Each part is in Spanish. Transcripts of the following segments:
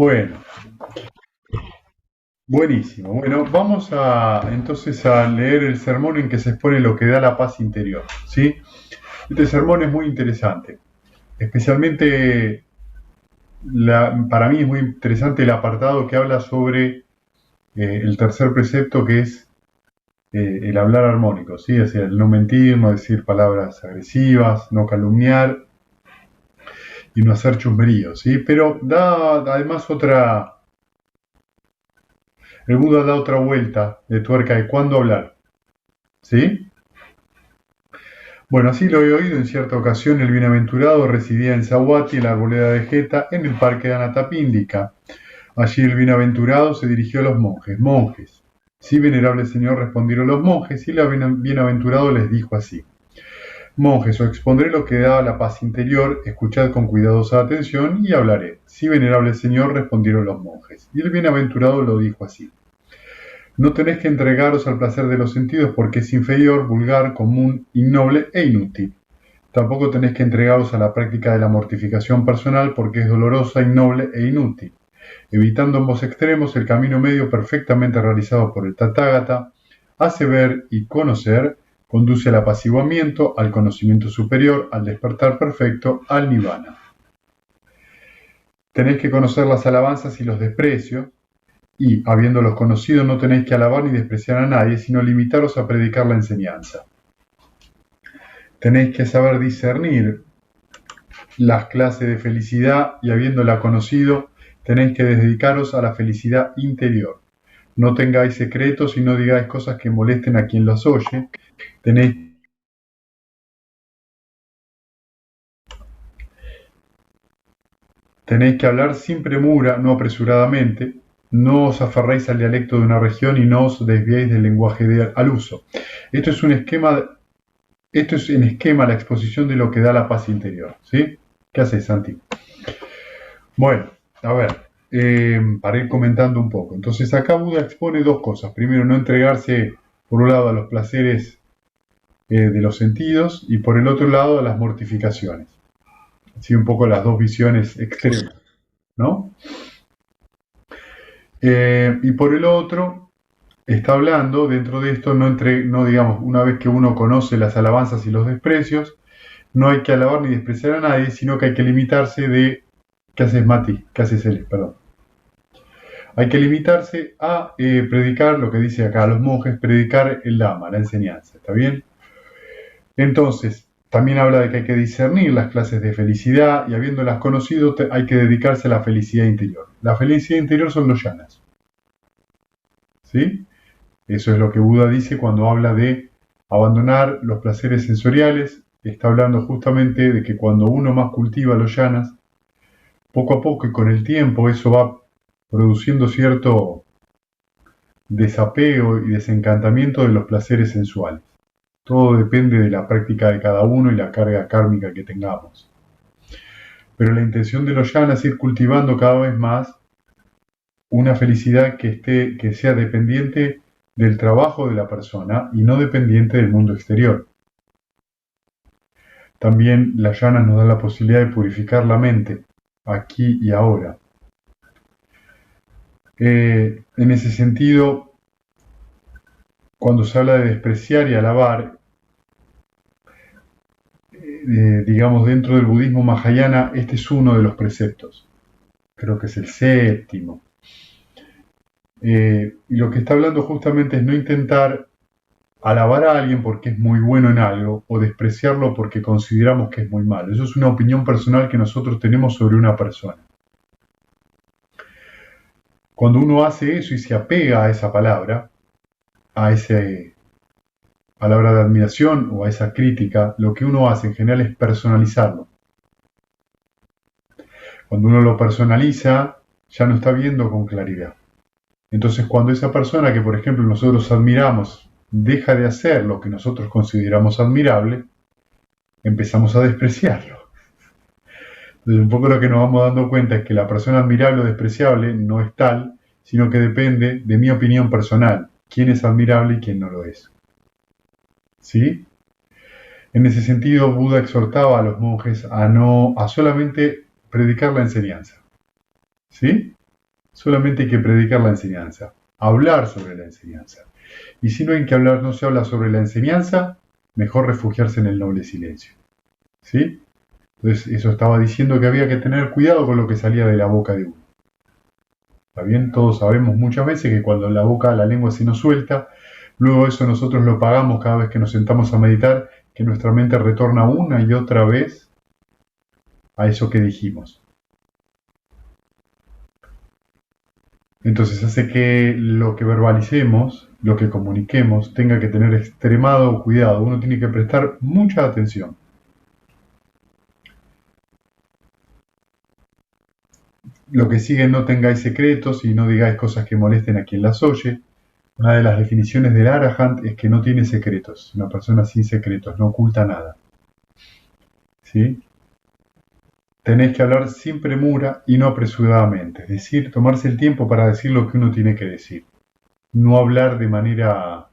Bueno, buenísimo. Bueno, vamos entonces a leer el sermón en que se expone lo que da la paz interior, ¿sí? Este sermón es muy interesante, especialmente para mí es muy interesante el apartado que habla sobre el tercer precepto, que es el hablar armónico, ¿sí? O sea, el no mentir, no decir palabras agresivas, no calumniar y no hacer chusmeríos, ¿sí? Pero da además el Buda da otra vuelta de tuerca de cuándo hablar, ¿sí? Bueno, así lo he oído en cierta ocasión. El bienaventurado residía en Sahuati, en la arboleda de Jeta, en el parque de Anatapíndica. Allí el bienaventurado se dirigió a los monjes. Monjes, sí, venerable señor, respondieron los monjes, y el bienaventurado les dijo así: monjes, os expondré lo que da la paz interior, escuchad con cuidadosa atención y hablaré. Sí, venerable señor, respondieron los monjes. Y el bienaventurado lo dijo así: no tenéis que entregaros al placer de los sentidos porque es inferior, vulgar, común, innoble e inútil. Tampoco tenéis que entregaros a la práctica de la mortificación personal porque es dolorosa, innoble e inútil. Evitando ambos extremos, el camino medio perfectamente realizado por el Tathagata hace ver y conocer, conduce al apaciguamiento, al conocimiento superior, al despertar perfecto, al nirvana. Tenéis que conocer las alabanzas y los desprecios, y, habiéndolos conocido, no tenéis que alabar ni despreciar a nadie, sino limitaros a predicar la enseñanza. Tenéis que saber discernir las clases de felicidad y, habiéndola conocido, tenéis que dedicaros a la felicidad interior. No tengáis secretos y no digáis cosas que molesten a quien las oye. Tenéis que hablar sin premura, no apresuradamente. No os aferréis al dialecto de una región y no os desviéis del lenguaje al uso. Esto es en esquema la exposición de lo que da la paz interior, ¿sí? ¿Qué haces, Santi? Bueno, a ver, para ir comentando un poco. Entonces acá Buda expone dos cosas. Primero, no entregarse, por un lado, a los placeres de los sentidos y por el otro lado, a las mortificaciones. Así un poco las dos visiones extremas, ¿no? Y por el otro, está hablando dentro de esto, no digamos, una vez que uno conoce las alabanzas y los desprecios, no hay que alabar ni despreciar a nadie, sino que hay que limitarse de... ¿Qué haces, Mati? ¿Qué haces, Eli? Perdón. Hay que limitarse a predicar lo que dice acá los monjes, predicar el Dhamma, la enseñanza, ¿está bien? Entonces, también habla de que hay que discernir las clases de felicidad y habiéndolas conocido hay que dedicarse a la felicidad interior. La felicidad interior son los yanas, ¿sí? Eso es lo que Buda dice cuando habla de abandonar los placeres sensoriales. Está hablando justamente de que cuando uno más cultiva los yanas, poco a poco y con el tiempo eso va produciendo cierto desapego y desencantamiento de los placeres sensuales. Todo depende de la práctica de cada uno y la carga kármica que tengamos. Pero la intención de los yanas es ir cultivando cada vez más una felicidad que sea dependiente del trabajo de la persona y no dependiente del mundo exterior. También las yanas nos dan la posibilidad de purificar la mente, aquí y ahora. En ese sentido, cuando se habla de despreciar y alabar, digamos, dentro del budismo mahayana, este es uno de los preceptos. Creo que es el séptimo. Y lo que está hablando justamente es no intentar alabar a alguien porque es muy bueno en algo o despreciarlo porque consideramos que es muy malo. Eso es una opinión personal que nosotros tenemos sobre una persona. Cuando uno hace eso y se apega a esa palabra, a esa palabra de admiración o a esa crítica, lo que uno hace en general es personalizarlo. Cuando uno lo personaliza, ya no está viendo con claridad. Entonces, cuando esa persona que, por ejemplo, nosotros admiramos, deja de hacer lo que nosotros consideramos admirable, empezamos a despreciarlo. Entonces, un poco lo que nos vamos dando cuenta es que la persona admirable o despreciable no es tal, sino que depende de mi opinión personal, quién es admirable y quién no lo es. ¿Sí? En ese sentido, Buda exhortaba a los monjes a solamente predicar la enseñanza. ¿Sí? Solamente hay que predicar la enseñanza, hablar sobre la enseñanza. Y si no hay que hablar, no se habla sobre la enseñanza, mejor refugiarse en el noble silencio. ¿Sí? Entonces eso estaba diciendo que había que tener cuidado con lo que salía de la boca de uno. ¿Está bien? Todos sabemos muchas veces que cuando la lengua se nos suelta, luego eso nosotros lo pagamos cada vez que nos sentamos a meditar, que nuestra mente retorna una y otra vez a eso que dijimos. Entonces hace que lo que verbalicemos, lo que comuniquemos, tenga que tener extremado cuidado. Uno tiene que prestar mucha atención. Lo que sigue, no tengáis secretos y no digáis cosas que molesten a quien las oye. Una de las definiciones del Arahant es que no tiene secretos. Una persona sin secretos, no oculta nada. ¿Sí? Tenéis que hablar sin premura y no apresuradamente. Es decir, tomarse el tiempo para decir lo que uno tiene que decir. No hablar de manera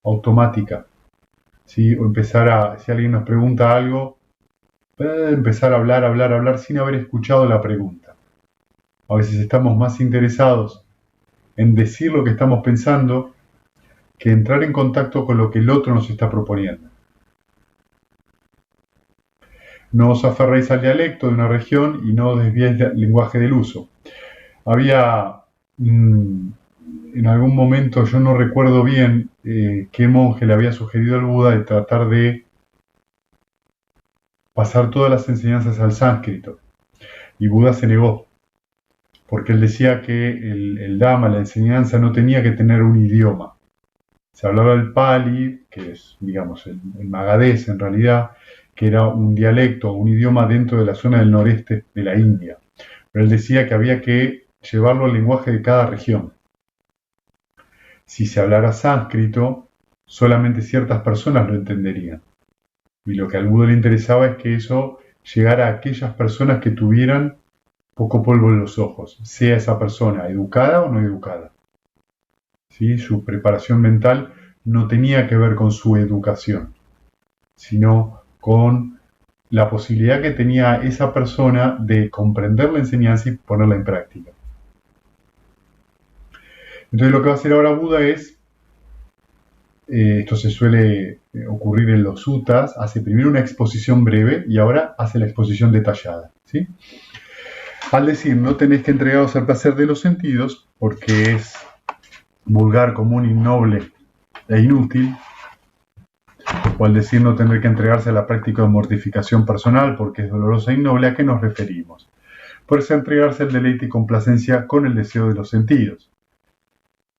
automática. ¿Sí? O si alguien nos pregunta algo, empezar a hablar sin haber escuchado la pregunta. A veces estamos más interesados en decir lo que estamos pensando que entrar en contacto con lo que el otro nos está proponiendo. No os aferréis al dialecto de una región y no desviéis el lenguaje del uso. Había en algún momento, yo no recuerdo bien qué monje le había sugerido al Buda de tratar de pasar todas las enseñanzas al sánscrito. Y Buda se negó, porque él decía que el Dhamma, la enseñanza, no tenía que tener un idioma. Se hablaba el Pali, que es, digamos, el Magadés en realidad, que era un dialecto, un idioma dentro de la zona del noreste de la India. Pero él decía que había que llevarlo al lenguaje de cada región. Si se hablara sánscrito, solamente ciertas personas lo entenderían. Y lo que al Buda le interesaba es que eso llegara a aquellas personas que tuvieran poco polvo en los ojos, sea esa persona educada o no educada. ¿Sí? Su preparación mental no tenía que ver con su educación, sino con la posibilidad que tenía esa persona de comprender la enseñanza y ponerla en práctica. Entonces lo que va a hacer ahora Buda es, esto se suele ocurrir en los suttas, hace primero una exposición breve y ahora hace la exposición detallada. ¿Sí? Al decir, no tenéis que entregaros al placer de los sentidos, porque es vulgar, común, innoble e inútil, o al decir no tener que entregarse a la práctica de mortificación personal, porque es dolorosa e innoble, ¿a qué nos referimos? Por eso entregarse al deleite y complacencia con el deseo de los sentidos.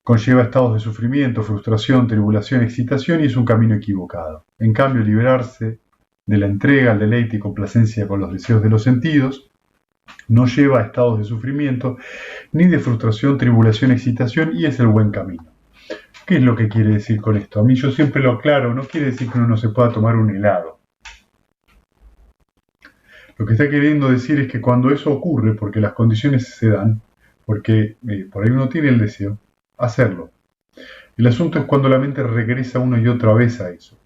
Conlleva estados de sufrimiento, frustración, tribulación, excitación y es un camino equivocado. En cambio, liberarse de la entrega al deleite y complacencia con los deseos de los sentidos no lleva a estados de sufrimiento, ni de frustración, tribulación, excitación, y es el buen camino. ¿Qué es lo que quiere decir con esto? A mí yo siempre lo aclaro, no quiere decir que uno no se pueda tomar un helado. Lo que está queriendo decir es que cuando eso ocurre, porque las condiciones se dan, porque por ahí uno tiene el deseo, hacerlo. El asunto es cuando la mente regresa una y otra vez a eso,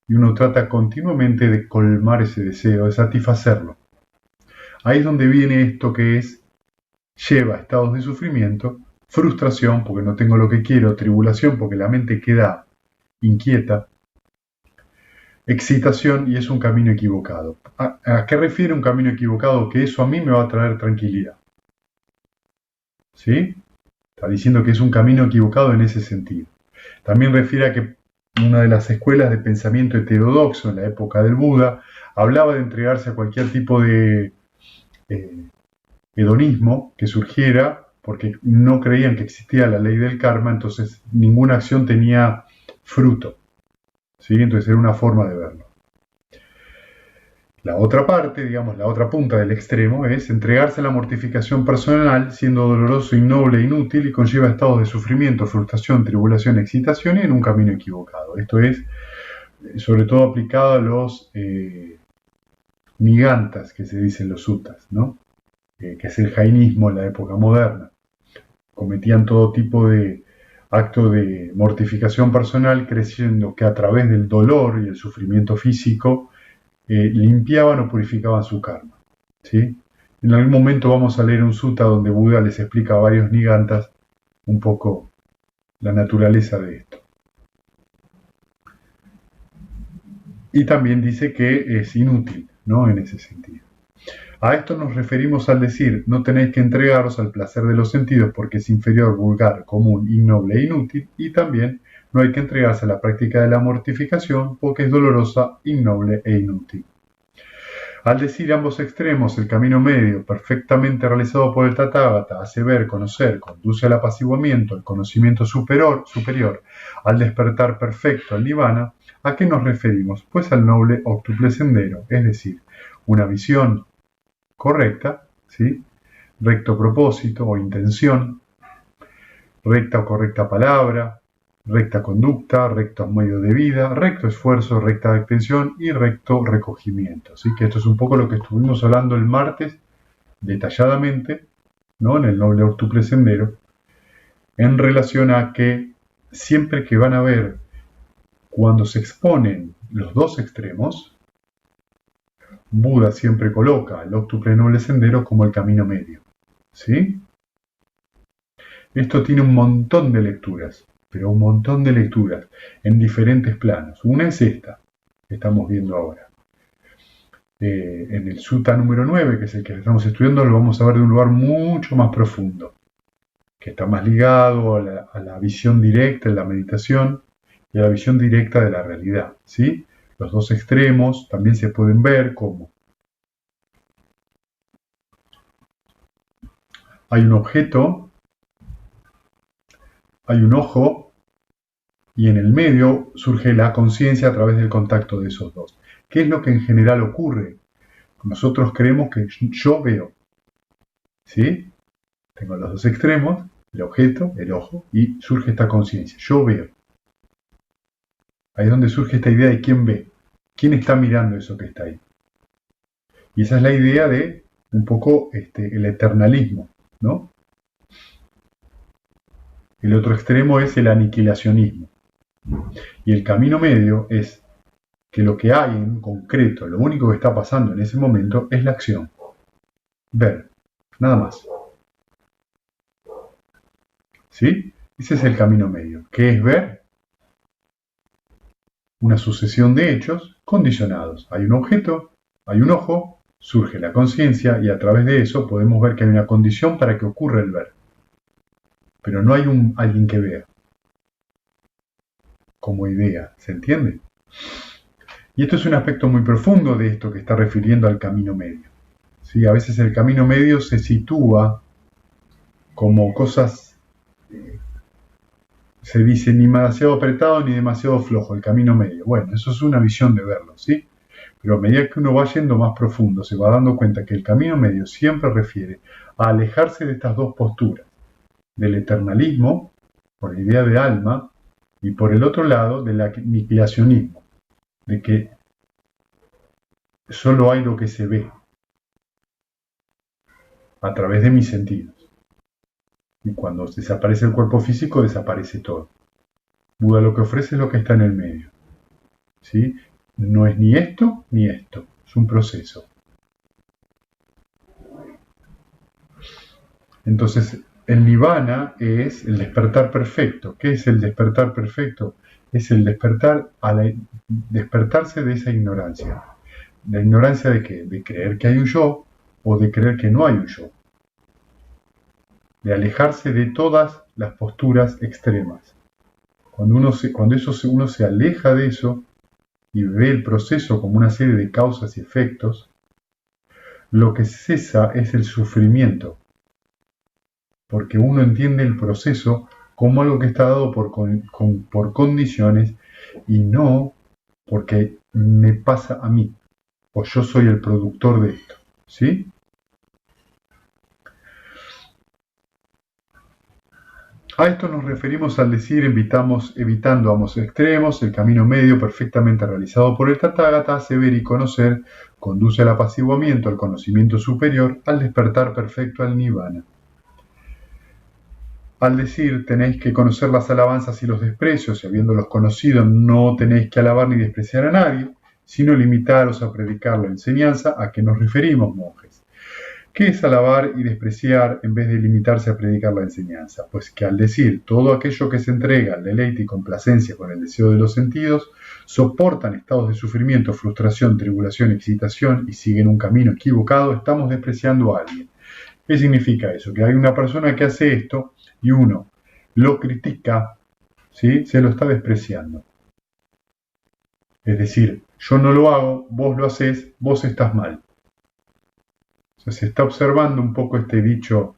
y uno trata continuamente de colmar ese deseo, de satisfacerlo. Ahí es donde viene esto que lleva a estados de sufrimiento, frustración porque no tengo lo que quiero, tribulación porque la mente queda inquieta, excitación y es un camino equivocado. ¿A qué refiere un camino equivocado? Que eso a mí me va a traer tranquilidad. ¿Sí? Está diciendo que es un camino equivocado en ese sentido. También refiere a que una de las escuelas de pensamiento heterodoxo en la época del Buda hablaba de entregarse a cualquier tipo de hedonismo que surgiera porque no creían que existía la ley del karma, entonces ninguna acción tenía fruto. ¿Sí? Entonces era una forma de verlo. La otra parte, digamos, la otra punta del extremo es entregarse a la mortificación personal, siendo doloroso, innoble e inútil y conlleva estados de sufrimiento, frustración, tribulación, excitación y en un camino equivocado. Esto es, sobre todo aplicado a los nigantas, que se dicen los suttas, ¿no? Que es el jainismo en la época moderna. Cometían todo tipo de acto de mortificación personal, creyendo que a través del dolor y el sufrimiento físico limpiaban o purificaban su karma. ¿Sí? En algún momento vamos a leer un sutta donde Buda les explica a varios nigantas un poco la naturaleza de esto. Y también dice que es inútil, ¿no? En ese sentido. A esto nos referimos al decir, no tenéis que entregaros al placer de los sentidos porque es inferior, vulgar, común, innoble e inútil, y también no hay que entregarse a la práctica de la mortificación porque es dolorosa, innoble e inútil. Al decir ambos extremos, el camino medio, perfectamente realizado por el Tathagata, hace ver, conocer, conduce al apaciguamiento, al conocimiento superior, al despertar perfecto, al nirvana, ¿a qué nos referimos? Pues al noble octuple sendero, es decir, una visión correcta, ¿sí? Recto propósito o intención, recta o correcta palabra, recta conducta, recto medio de vida, recto esfuerzo, recta atención y recto recogimiento. Así que esto es un poco lo que estuvimos hablando el martes detalladamente, ¿no? En el noble octuple sendero, en relación a que siempre que van a ver cuando se exponen los dos extremos, Buda siempre coloca el octuple noble sendero como el camino medio. ¿Sí? Esto tiene un montón de lecturas, pero un montón de lecturas en diferentes planos. Una es esta que estamos viendo ahora. En el sutta número 9, que es el que estamos estudiando, lo vamos a ver de un lugar mucho más profundo, que está más ligado a la visión directa de la meditación y a la visión directa de la realidad. ¿Sí? Los dos extremos también se pueden ver como hay un objeto, hay un ojo, y en el medio surge la conciencia a través del contacto de esos dos. ¿Qué es lo que en general ocurre? Nosotros creemos que yo veo. ¿Sí? Tengo los dos extremos, el objeto, el ojo, y surge esta conciencia. Yo veo. Ahí es donde surge esta idea de quién ve. ¿Quién está mirando eso que está ahí? Y esa es la idea de un poco el eternalismo, ¿no? El otro extremo es el aniquilacionismo. Y el camino medio es que lo que hay en concreto, lo único que está pasando en ese momento es la acción. Ver, nada más. ¿Sí? Ese es el camino medio. ¿Qué es ver? Una sucesión de hechos condicionados. Hay un objeto, hay un ojo, surge la conciencia y a través de eso podemos ver que hay una condición para que ocurra el ver. Pero no hay alguien que vea. Como idea, ¿se entiende? Y esto es un aspecto muy profundo de esto que está refiriendo al camino medio. ¿Sí? A veces el camino medio se sitúa como cosas, se dice, ni demasiado apretado ni demasiado flojo, el camino medio. Bueno, eso es una visión de verlo, ¿sí? Pero a medida que uno va yendo más profundo, se va dando cuenta que el camino medio siempre refiere a alejarse de estas dos posturas, del eternalismo, por la idea de alma, y por el otro lado, del aniquilacionismo, de que solo hay lo que se ve a través de mis sentidos. Y cuando desaparece el cuerpo físico, desaparece todo. Buda lo que ofrece es lo que está en el medio. ¿Sí? No es ni esto ni esto, es un proceso. Entonces, el nirvana es el despertar perfecto. ¿Qué es el despertar perfecto? Es el despertar despertarse de esa ignorancia. ¿La ignorancia de qué? De creer que hay un yo o de creer que no hay un yo. De alejarse de todas las posturas extremas. Cuando uno se aleja de eso y ve el proceso como una serie de causas y efectos, lo que cesa es el sufrimiento, porque uno entiende el proceso como algo que está dado por condiciones y no porque me pasa a mí, o yo soy el productor de esto, ¿sí? A esto nos referimos al decir evitando ambos extremos, el camino medio perfectamente realizado por el Tathagata hace ver y conocer, conduce al apaciguamiento, al conocimiento superior, al despertar perfecto al nirvana. Al decir tenéis que conocer las alabanzas y los desprecios, y habiéndolos conocido no tenéis que alabar ni despreciar a nadie, sino limitaros a predicar la enseñanza, ¿a qué nos referimos, monjes? ¿Qué es alabar y despreciar en vez de limitarse a predicar la enseñanza? Pues que al decir todo aquello que se entrega al deleite y complacencia con el deseo de los sentidos, soportan estados de sufrimiento, frustración, tribulación, excitación y siguen un camino equivocado, estamos despreciando a alguien. ¿Qué significa eso? Que hay una persona que hace esto y uno lo critica, ¿sí? Se lo está despreciando. Es decir, yo no lo hago, vos lo haces, vos estás mal. Se está observando un poco este dicho,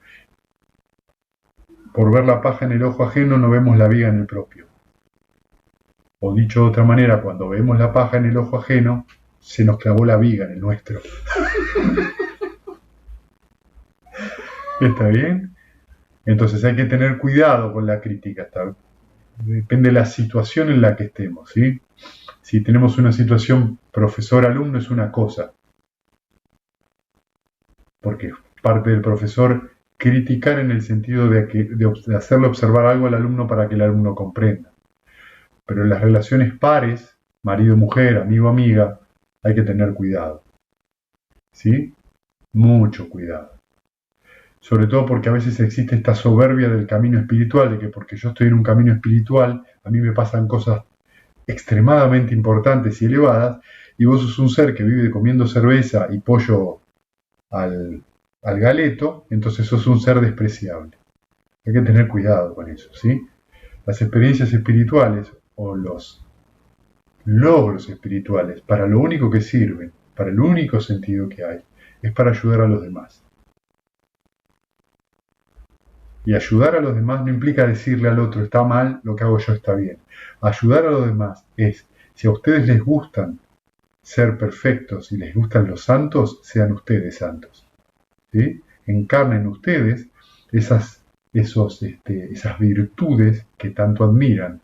por ver la paja en el ojo ajeno no vemos la viga en el propio. O dicho de otra manera, cuando vemos la paja en el ojo ajeno, se nos clavó la viga en el nuestro. ¿Está bien? Entonces hay que tener cuidado con la crítica. Depende de la situación en la que estemos, ¿sí? Si tenemos una situación profesor-alumno es una cosa, porque parte del profesor criticar en el sentido de hacerle observar algo al alumno para que el alumno comprenda. Pero en las relaciones pares, marido-mujer, amigo-amiga, hay que tener cuidado. ¿Sí? Mucho cuidado. Sobre todo porque a veces existe esta soberbia del camino espiritual, de que porque yo estoy en un camino espiritual, a mí me pasan cosas extremadamente importantes y elevadas, y vos sos un ser que vive comiendo cerveza y pollo al galeto, entonces sos un ser despreciable. Hay que tener cuidado con eso, ¿sí? Las experiencias espirituales o los logros espirituales, para lo único que sirven, para el único sentido que hay, es para ayudar a los demás. Y ayudar a los demás no implica decirle al otro está mal, lo que hago yo está bien. Ayudar a los demás es, si a ustedes les gustan ser perfectos y les gustan los santos, sean ustedes santos. ¿Sí? Encarnen ustedes esas virtudes que tanto admiran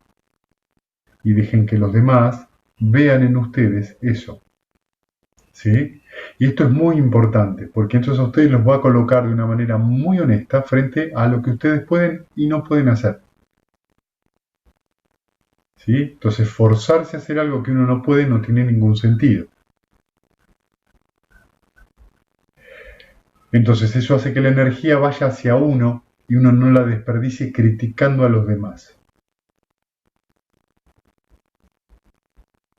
y dejen que los demás vean en ustedes eso. ¿Sí? Y esto es muy importante, porque entonces a ustedes los va a colocar de una manera muy honesta frente a lo que ustedes pueden y no pueden hacer. ¿Sí? Entonces forzarse a hacer algo que uno no puede no tiene ningún sentido. Entonces eso hace que la energía vaya hacia uno y uno no la desperdicie criticando a los demás.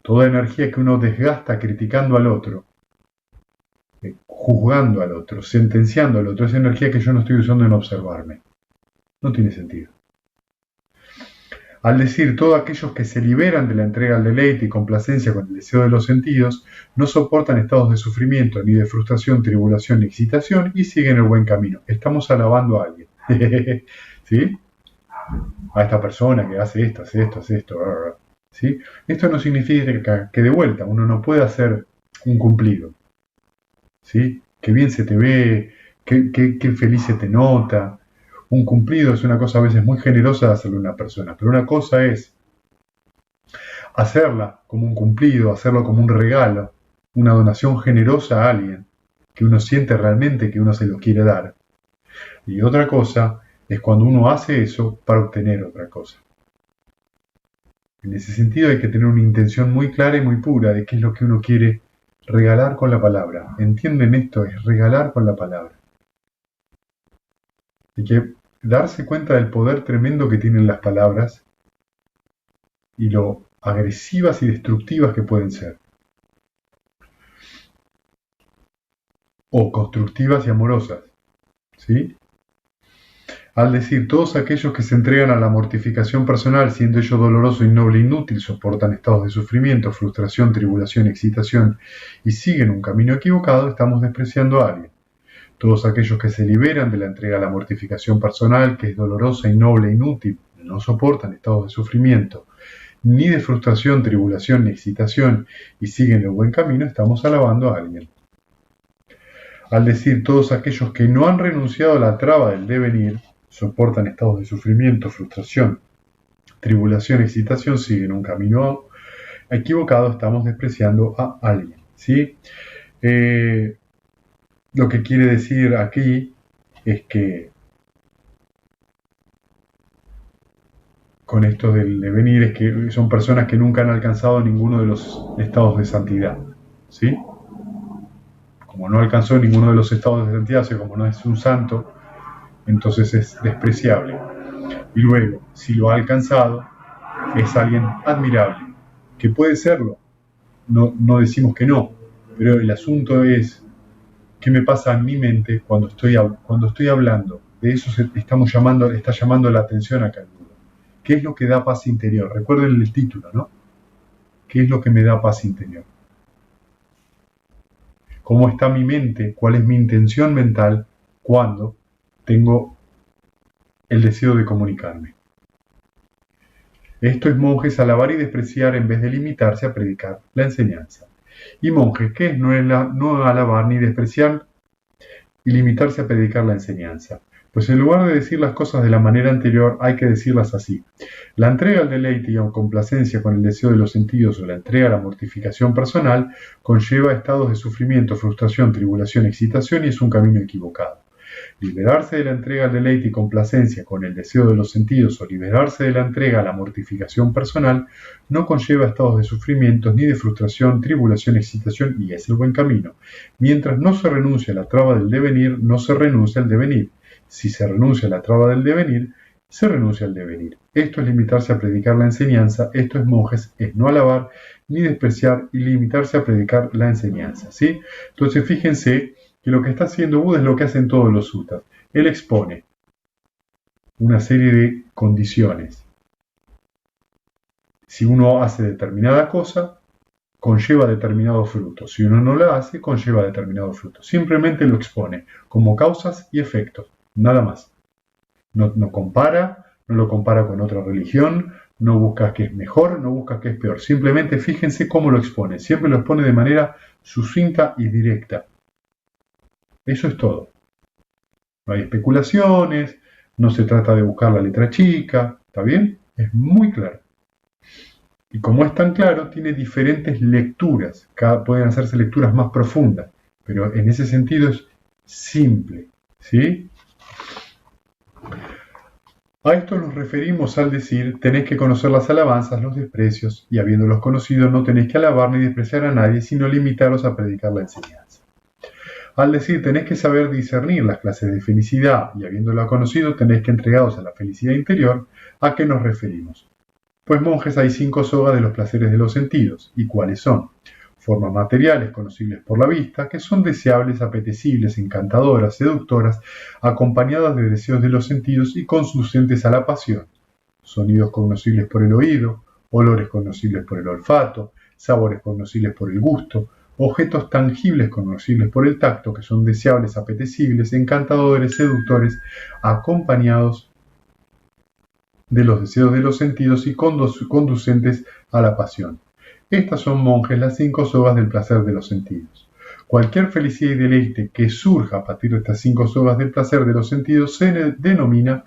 Toda energía que uno desgasta criticando al otro, juzgando al otro, sentenciando al otro, es energía que yo no estoy usando en observarme. No tiene sentido. Al decir, todos aquellos que se liberan de la entrega al deleite y complacencia con el deseo de los sentidos, no soportan estados de sufrimiento, ni de frustración, tribulación, ni excitación, y siguen el buen camino. Estamos alabando a alguien. ¿Sí? A esta persona que hace esto, hace esto, hace esto. ¿Sí? Esto no significa que de vuelta uno no pueda hacer un cumplido. ¿Sí? Qué bien se te ve, qué feliz se te nota. Un cumplido es una cosa a veces muy generosa de hacerle a una persona, pero una cosa es hacerla como un cumplido, hacerlo como un regalo, una donación generosa a alguien, que uno siente realmente que uno se lo quiere dar. Y otra cosa es cuando uno hace eso para obtener otra cosa. En ese sentido hay que tener una intención muy clara y muy pura de qué es lo que uno quiere regalar con la palabra. ¿Entienden esto? Es regalar con la palabra. Hay que darse cuenta del poder tremendo que tienen las palabras y lo agresivas y destructivas que pueden ser. O constructivas y amorosas. ¿Sí? Al decir, todos aquellos que se entregan a la mortificación personal, siendo ello doloroso, innoble e inútil, soportan estados de sufrimiento, frustración, tribulación, excitación y siguen un camino equivocado, estamos despreciando a alguien. Todos aquellos que se liberan de la entrega a la mortificación personal, que es dolorosa, innoble e inútil, no soportan estados de sufrimiento, ni de frustración, tribulación, ni excitación, y siguen el buen camino, estamos alabando a alguien. Al decir, todos aquellos que no han renunciado a la traba del devenir, soportan estados de sufrimiento, frustración, tribulación, excitación, siguen un camino equivocado, estamos despreciando a alguien. ¿Sí? Lo que quiere decir aquí es que con esto del devenir es que son personas que nunca han alcanzado ninguno de los estados de santidad. ¿Sí? como no alcanzó ninguno de los estados de santidad, o como no es un santo, entonces es despreciable. Y luego, si lo ha alcanzado, es alguien admirable, que puede serlo, no decimos que no, pero el asunto es qué me pasa en mi mente cuando estoy hablando. De eso está llamando la atención acá. ¿Qué es lo que da paz interior? Recuerden el título, ¿no? ¿Qué es lo que me da paz interior? ¿Cómo está mi mente? ¿Cuál es mi intención mental cuando tengo el deseo de comunicarme? Esto es monjes alabar y despreciar en vez de limitarse a predicar la enseñanza. Y monjes, ¿qué es no alabar ni despreciar y limitarse a predicar la enseñanza? Pues en lugar de decir las cosas de la manera anterior, hay que decirlas así. La entrega al deleite y a complacencia con el deseo de los sentidos o la entrega a la mortificación personal conlleva estados de sufrimiento, frustración, tribulación, excitación y es un camino equivocado. Liberarse de la entrega al deleite y complacencia con el deseo de los sentidos o liberarse de la entrega a la mortificación personal no conlleva estados de sufrimiento ni de frustración, tribulación, excitación y es el buen camino. Mientras no se renuncia a la traba del devenir, no se renuncia al devenir. Si se renuncia a la traba del devenir, se renuncia al devenir. Esto es limitarse a predicar la enseñanza, esto es monjes, es no alabar ni despreciar y limitarse a predicar la enseñanza, ¿sí? Entonces fíjense que lo que está haciendo Buda es lo que hacen todos los sutras. Él expone una serie de condiciones. Si uno hace determinada cosa, conlleva determinado fruto. Si uno no la hace, conlleva determinado fruto. Simplemente lo expone como causas y efectos, nada más. No compara, no lo compara con otra religión, no busca que es mejor, no busca que es peor. Simplemente fíjense cómo lo expone. Siempre lo expone de manera sucinta y directa. Eso es todo. No hay especulaciones, no se trata de buscar la letra chica, ¿está bien? Es muy claro. Y como es tan claro, tiene diferentes lecturas. Pueden hacerse lecturas más profundas, pero en ese sentido es simple, ¿sí? A esto nos referimos al decir, tenéis que conocer las alabanzas, los desprecios, y habiéndolos conocido no tenéis que alabar ni despreciar a nadie, sino limitaros a predicar la enseñanza. Al decir, tenéis que saber discernir las clases de felicidad, y habiéndola conocido tenéis que entregaros a la felicidad interior, ¿a qué nos referimos? Pues monjes, hay 5 sogas de los placeres de los sentidos, ¿y cuáles son? Formas materiales conocibles por la vista, que son deseables, apetecibles, encantadoras, seductoras, acompañadas de deseos de los sentidos y conducentes a la pasión. Sonidos conocibles por el oído, olores conocibles por el olfato, sabores conocibles por el gusto, objetos tangibles conocibles por el tacto, que son deseables, apetecibles, encantadores, seductores, acompañados de los deseos de los sentidos y conducentes a la pasión. Estas son, monjes, las 5 sogas del placer de los sentidos. Cualquier felicidad y deleite que surja a partir de estas 5 sogas del placer de los sentidos se denomina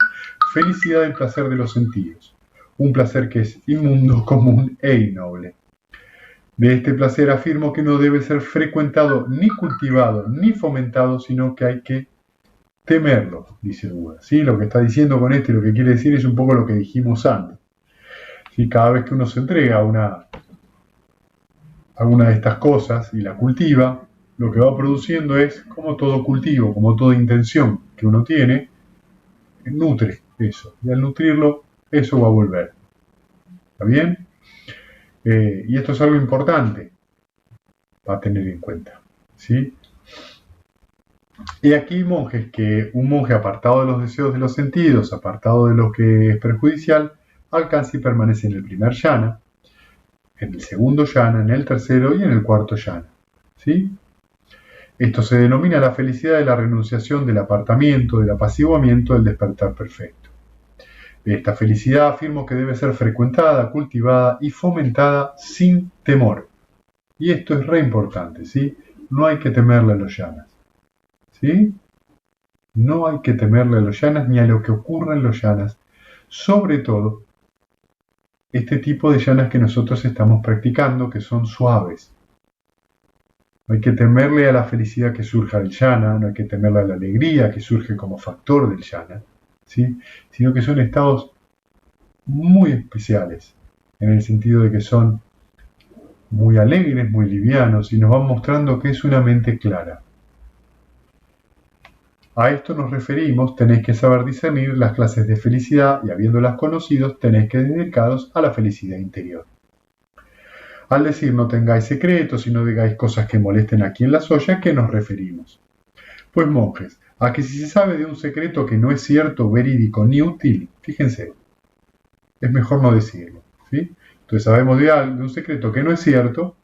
felicidad del placer de los sentidos, un placer que es inmundo, común e innoble. De este placer afirmo que no debe ser frecuentado, ni cultivado, ni fomentado, sino que hay que temerlo, dice Buda. ¿Sí? Lo que está diciendo con esto y lo que quiere decir es un poco lo que dijimos antes. ¿Sí? Cada vez que uno se entrega a alguna de estas cosas y la cultiva, lo que va produciendo es, como todo cultivo, como toda intención que uno tiene, nutre eso. Y al nutrirlo, eso va a volver. ¿Está bien? Y esto es algo importante para tener en cuenta. ¿Sí? Y aquí monjes, que un monje apartado de los deseos de los sentidos, apartado de lo que es perjudicial, alcanza y permanece en el primer yana, en el segundo yana, en el tercero y en el cuarto yana. ¿Sí? Esto se denomina la felicidad de la renunciación, del apartamiento, del apaciguamiento, del despertar perfecto. De esta felicidad afirmo que debe ser frecuentada, cultivada y fomentada sin temor. Y esto es re importante, ¿sí? No hay que temerle a los yanas. ¿Sí? No hay que temerle a los yanas ni a lo que ocurra en los yanas. Sobre todo, este tipo de yanas que nosotros estamos practicando, que son suaves. No hay que temerle a la felicidad que surja del yana, no hay que temerle a la alegría que surge como factor del yana, ¿sí? Sino que son estados muy especiales, en el sentido de que son muy alegres, muy livianos, y nos van mostrando que es una mente clara. A esto nos referimos, tenéis que saber discernir las clases de felicidad y habiéndolas conocidos, tenéis que dedicaros a la felicidad interior. Al decir no tengáis secretos y no digáis cosas que molesten a quien las oye, ¿a qué nos referimos? Pues monjes, a que si se sabe de un secreto que no es cierto, verídico ni útil, fíjense, es mejor no decirlo, ¿sí? Entonces sabemos de un secreto que no es cierto,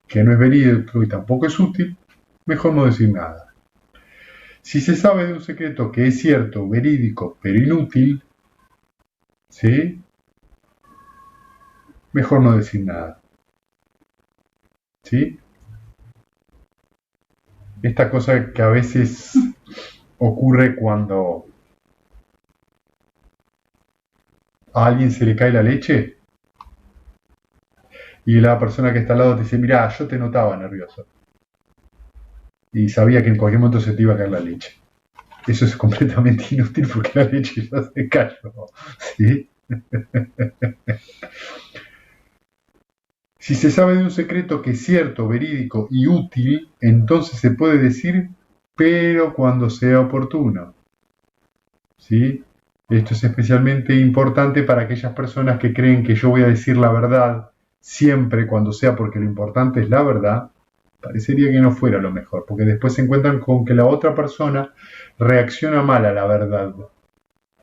que no es verídico y tampoco es útil, mejor no decir nada. Si se sabe de un secreto que es cierto, verídico, pero inútil, ¿sí? Mejor no decir nada, ¿sí? Esta cosa que a veces ocurre cuando a alguien se le cae la leche y la persona que está al lado te dice, mirá, yo te notaba nervioso. Y sabía que en cualquier momento se te iba a caer la leche. Eso es completamente inútil porque la leche ya se cayó, ¿sí? Si se sabe de un secreto que es cierto, verídico y útil, entonces se puede decir, pero cuando sea oportuno, ¿sí? Esto es especialmente importante para aquellas personas que creen que yo voy a decir la verdad siempre cuando sea porque lo importante es la verdad. Parecería que no fuera lo mejor, porque después se encuentran con que la otra persona reacciona mal a la verdad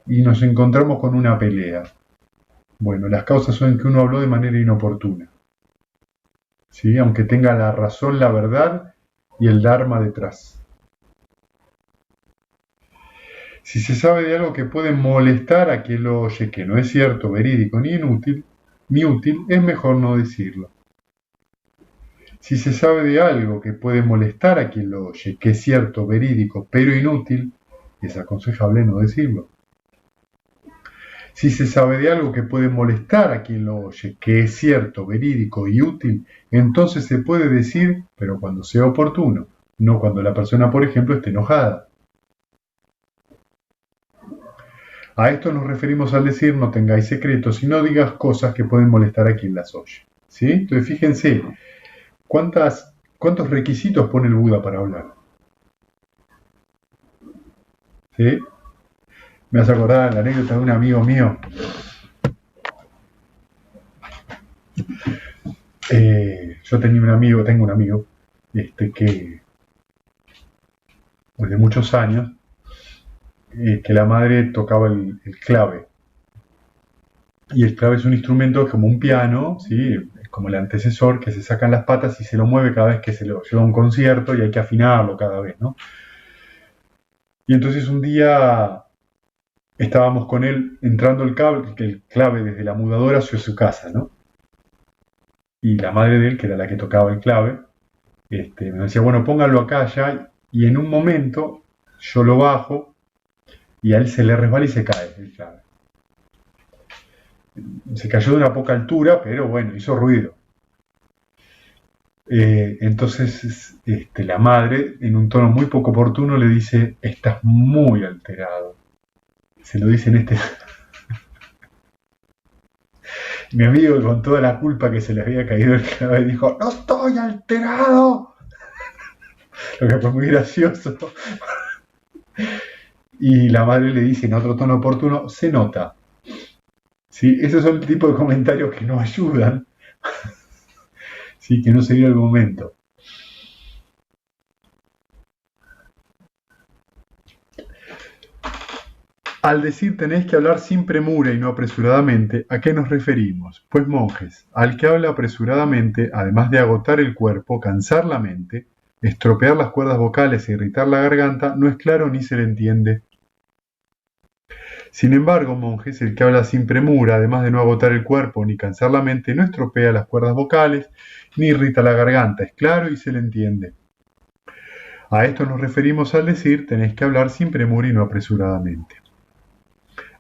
y nos encontramos con una pelea. Bueno, las causas son que uno habló de manera inoportuna, ¿sí? Aunque tenga la razón, la verdad y el dharma detrás. Si se sabe de algo que puede molestar a quien lo oye, que no es cierto, verídico ni útil, es mejor no decirlo. Si se sabe de algo que puede molestar a quien lo oye, que es cierto, verídico, pero inútil, es aconsejable no decirlo. Si se sabe de algo que puede molestar a quien lo oye, que es cierto, verídico y útil, entonces se puede decir, pero cuando sea oportuno, no cuando la persona, por ejemplo, esté enojada. A esto nos referimos al decir no tengáis secretos y no digas cosas que pueden molestar a quien las oye, ¿sí? Entonces fíjense, ¿cuántos requisitos pone el Buda para hablar? ¿Sí? Me hace acordar la anécdota de un amigo mío. Yo tengo un amigo, que de muchos años, que la madre tocaba el clave. Y el clave es un instrumento como un piano, ¿sí? Como el antecesor, que se sacan las patas y se lo mueve cada vez que se lo lleva a un concierto y hay que afinarlo cada vez, ¿no? Y entonces un día estábamos con él entrando el clave desde la mudadora hacia su casa, ¿no? Y la madre de él, que era la que tocaba el clave, me decía, bueno, póngalo acá ya, y en un momento yo lo bajo y a él se le resbala y se cae el clave. Se cayó de una poca altura, pero bueno, hizo ruido. Entonces la madre, en un tono muy poco oportuno, le dice, estás muy alterado. Se lo dice en este... Mi amigo, con toda la culpa que se le había caído el clave, dijo, ¡no estoy alterado! Lo que fue muy gracioso. Y la madre le dice en otro tono oportuno, se nota. ¿Sí? Esos son el tipo de comentarios que nos ayudan, ¿sí? Que no se dio el momento. Al decir tenéis que hablar sin premura y no apresuradamente, ¿a qué nos referimos? Pues monjes, al que habla apresuradamente, además de agotar el cuerpo, cansar la mente, estropear las cuerdas vocales e irritar la garganta, no es claro ni se le entiende. Sin embargo, monjes, el que habla sin premura, además de no agotar el cuerpo ni cansar la mente, no estropea las cuerdas vocales ni irrita la garganta, es claro y se le entiende. A esto nos referimos al decir tenéis que hablar sin premura y no apresuradamente.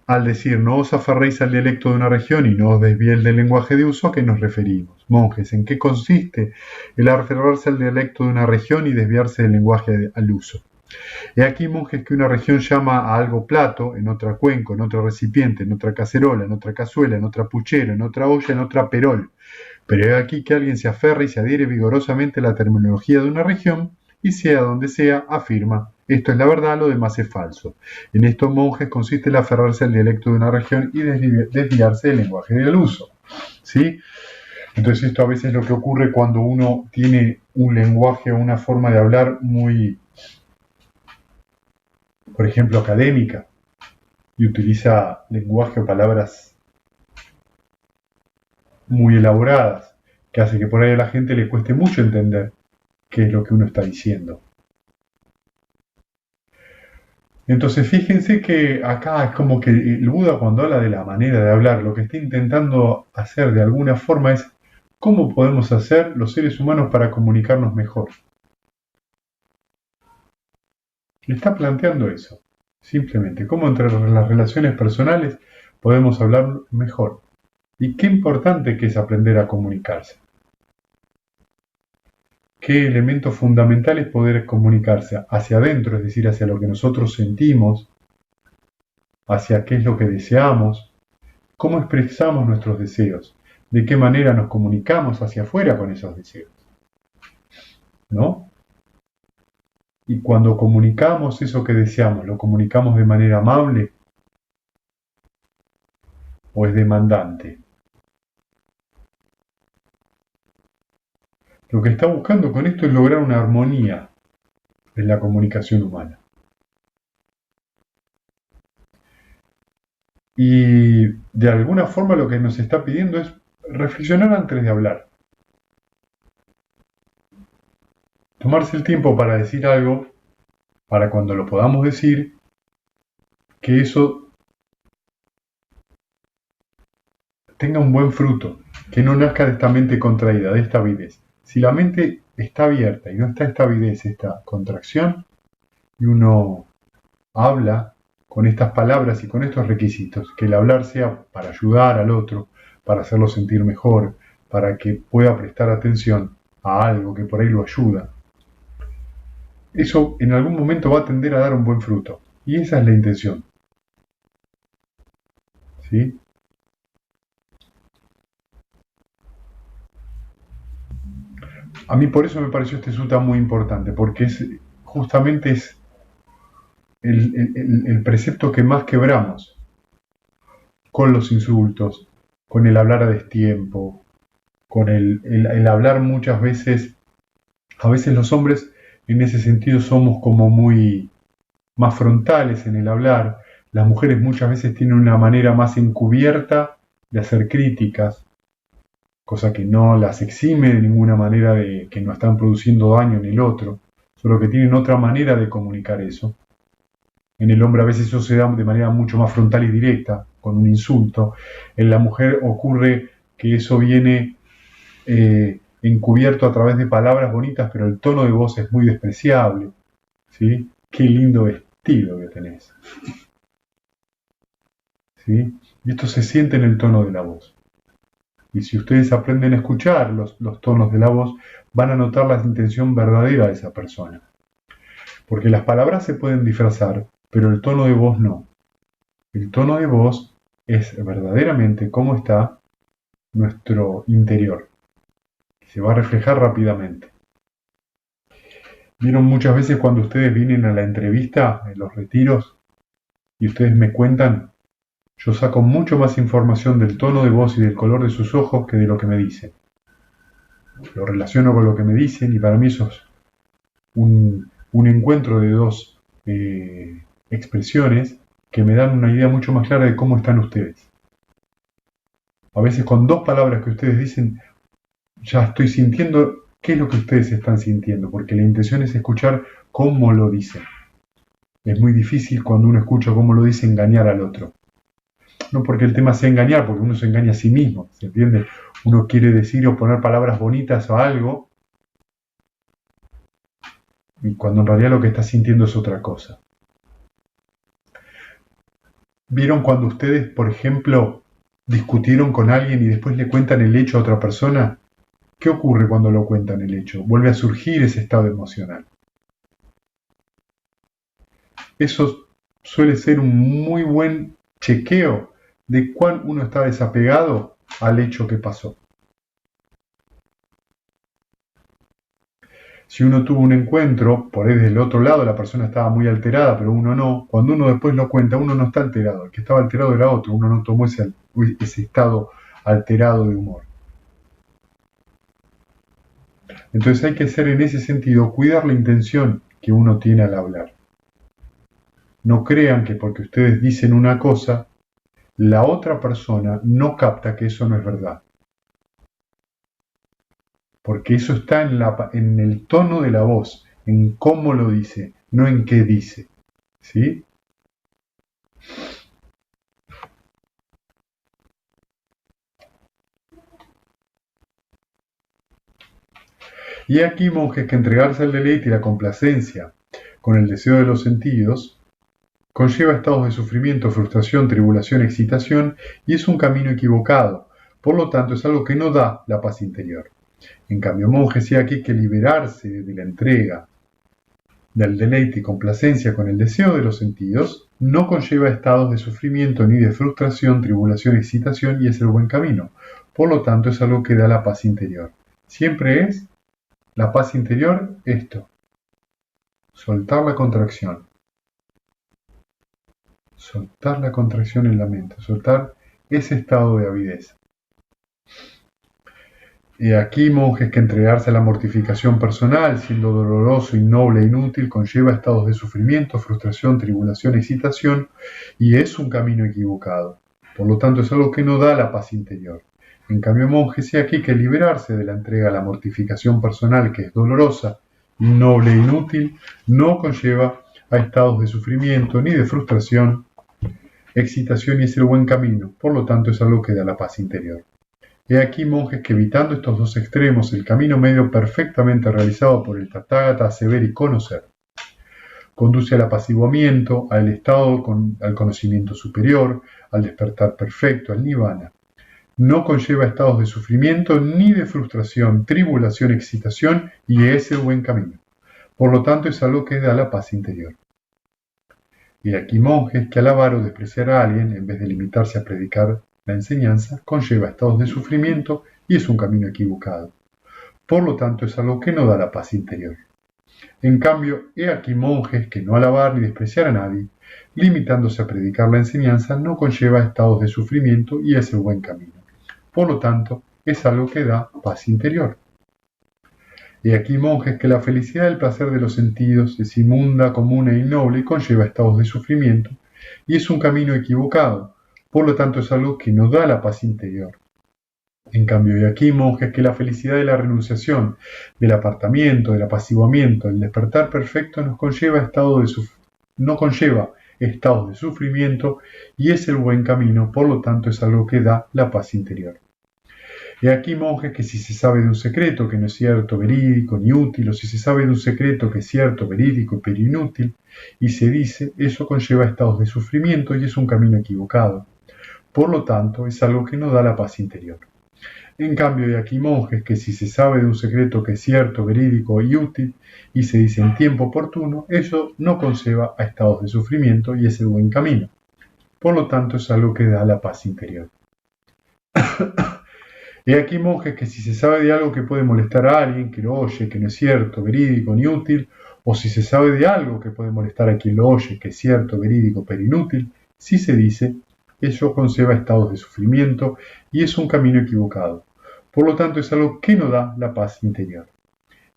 Al decir no os aferréis al dialecto de una región y no os desviéis del lenguaje de uso, ¿a qué nos referimos? Monjes, ¿en qué consiste el aferrarse al dialecto de una región y desviarse del lenguaje al uso? He aquí, monjes, que una región llama a algo plato, en otra cuenco, en otro recipiente, en otra cacerola, en otra cazuela, en otra puchera, en otra olla, en otra perol. Pero he aquí que alguien se aferra y se adhiere vigorosamente a la terminología de una región y sea donde sea, afirma, Esto es la verdad, lo demás es falso. En estos monjes consiste el aferrarse al dialecto de una región y desviarse del lenguaje del uso. ¿Sí? Entonces esto a veces es lo que ocurre cuando uno tiene un lenguaje o una forma de hablar muy, por ejemplo, académica, y utiliza lenguaje o palabras muy elaboradas, que hace que por ahí a la gente le cueste mucho entender qué es lo que uno está diciendo. Entonces fíjense que acá es como que el Buda, cuando habla de la manera de hablar, lo que está intentando hacer de alguna forma es cómo podemos hacer los seres humanos para comunicarnos mejor. Le está planteando eso, simplemente, cómo entre las relaciones personales podemos hablar mejor. Y qué importante que es aprender a comunicarse. Qué elemento fundamental es poder comunicarse hacia adentro, es decir, hacia lo que nosotros sentimos, hacia qué es lo que deseamos, cómo expresamos nuestros deseos, de qué manera nos comunicamos hacia afuera con esos deseos, ¿no? Y cuando comunicamos eso que deseamos, ¿lo comunicamos de manera amable o es demandante? Lo que está buscando con esto es lograr una armonía en la comunicación humana. Y de alguna forma lo que nos está pidiendo es reflexionar antes de hablar. Tomarse el tiempo para decir algo, para cuando lo podamos decir, que eso tenga un buen fruto, que no nazca de esta mente contraída, de esta avidez. Si la mente está abierta y no está esta avidez, esta contracción, y uno habla con estas palabras y con estos requisitos, que el hablar sea para ayudar al otro, para hacerlo sentir mejor, para que pueda prestar atención a algo que por ahí lo ayuda, eso en algún momento va a tender a dar un buen fruto. Y esa es la intención. ¿Sí? A mí por eso me pareció este sutta muy importante, porque justamente es el precepto que más quebramos con los insultos, con el hablar a destiempo, con el hablar muchas veces. A veces los hombres en ese sentido somos como muy más frontales en el hablar. Las mujeres muchas veces tienen una manera más encubierta de hacer críticas, cosa que no las exime de ninguna manera de que no están produciendo daño en el otro, solo que tienen otra manera de comunicar eso. En el hombre a veces eso se da de manera mucho más frontal y directa, con un insulto. En la mujer ocurre que eso viene encubierto a través de palabras bonitas, pero el tono de voz es muy despreciable. ¿Sí? Qué lindo vestido que tenés. ¿Sí? Y esto se siente en el tono de la voz. Y si ustedes aprenden a escuchar los tonos de la voz, van a notar la intención verdadera de esa persona. Porque las palabras se pueden disfrazar, pero el tono de voz no. El tono de voz es verdaderamente cómo está nuestro interior. Se va a reflejar rápidamente. Vieron muchas veces cuando ustedes vienen a la entrevista, en los retiros, y ustedes me cuentan, yo saco mucho más información del tono de voz y del color de sus ojos que de lo que me dicen. Lo relaciono con lo que me dicen y para mí eso es un encuentro de dos expresiones que me dan una idea mucho más clara de cómo están ustedes. A veces con dos palabras que ustedes dicen, ya estoy sintiendo qué es lo que ustedes están sintiendo, porque la intención es escuchar cómo lo dicen. Es muy difícil cuando uno escucha cómo lo dice engañar al otro. No porque el tema sea engañar, porque uno se engaña a sí mismo, ¿se entiende? Uno quiere decir o poner palabras bonitas a algo, y cuando en realidad lo que está sintiendo es otra cosa. ¿Vieron cuando ustedes, por ejemplo, discutieron con alguien y después le cuentan el hecho a otra persona? ¿Qué ocurre cuando lo cuentan el hecho? Vuelve a surgir ese estado emocional. Eso suele ser un muy buen chequeo de cuán uno está desapegado al hecho que pasó. Si uno tuvo un encuentro, por ahí del otro lado la persona estaba muy alterada, pero uno no, cuando uno después lo cuenta, uno no está alterado, el que estaba alterado era otro, uno no tomó ese estado alterado de humor. Entonces hay que ser en ese sentido, cuidar la intención que uno tiene al hablar. No crean que porque ustedes dicen una cosa, la otra persona no capta que eso no es verdad. Porque eso está en el tono de la voz, en cómo lo dice, no en qué dice. ¿Sí? Y aquí, monjes, que entregarse al deleite y la complacencia con el deseo de los sentidos conlleva estados de sufrimiento, frustración, tribulación, excitación, y es un camino equivocado. Por lo tanto, es algo que no da la paz interior. En cambio, monjes, sí aquí hay que liberarse de la entrega, del deleite y complacencia con el deseo de los sentidos, no conlleva estados de sufrimiento ni de frustración, tribulación, excitación, y es el buen camino. Por lo tanto, es algo que da la paz interior. Siempre es la paz interior esto: soltar la contracción. Soltar la contracción en la mente, soltar ese estado de avidez. Y aquí, monjes, que entregarse a la mortificación personal, siendo doloroso, innoble e inútil, conlleva estados de sufrimiento, frustración, tribulación, excitación, y es un camino equivocado. Por lo tanto, es algo que no da la paz interior. En cambio, monjes, sí aquí que liberarse de la entrega a la mortificación personal, que es dolorosa, innoble e inútil, no conlleva a estados de sufrimiento ni de frustración, excitación, y es el buen camino. Por lo tanto, es algo que da la paz interior. He aquí, monjes, que evitando estos dos extremos, el camino medio perfectamente realizado por el Tathagata, saber y conocer, conduce al apaciguamiento, al estado, al conocimiento superior, al despertar perfecto, al nirvana. No conlleva estados de sufrimiento ni de frustración, tribulación, excitación, y es el buen camino. Por lo tanto, es algo que da la paz interior. Y aquí, monjes, que alabar o despreciar a alguien, en vez de limitarse a predicar la enseñanza, conlleva estados de sufrimiento y es un camino equivocado. Por lo tanto, es algo que no da la paz interior. En cambio, he aquí, monjes, que no alabar ni despreciar a nadie, limitándose a predicar la enseñanza, no conlleva estados de sufrimiento y es el buen camino. Por lo tanto, es algo que da paz interior. He aquí, monjes, que la felicidad del placer de los sentidos es inmunda, común e innoble y conlleva estados de sufrimiento y es un camino equivocado. Por lo tanto, es algo que no da la paz interior. En cambio, he aquí, monjes, que la felicidad de la renunciación, del apartamiento, del apaciguamiento, del despertar perfecto no conlleva estados de sufrimiento y es el buen camino. Por lo tanto, es algo que da la paz interior. He aquí, monjes, que si se sabe de un secreto que no es cierto, verídico ni útil, o si se sabe de un secreto que es cierto, verídico, pero inútil, y se dice, eso conlleva estados de sufrimiento y es un camino equivocado. Por lo tanto, es algo que no da la paz interior. En cambio, hay aquí, monjes, que si se sabe de un secreto que es cierto, verídico y útil, y se dice en tiempo oportuno, eso no conlleva a estados de sufrimiento y es el buen camino. Por lo tanto, es algo que da la paz interior. He aquí, monjes, que si se sabe de algo que puede molestar a alguien que lo oye, que no es cierto, verídico ni útil, o si se sabe de algo que puede molestar a quien lo oye, que es cierto, verídico, pero inútil, si se dice, eso conlleva estados de sufrimiento y es un camino equivocado. Por lo tanto, es algo que no da la paz interior.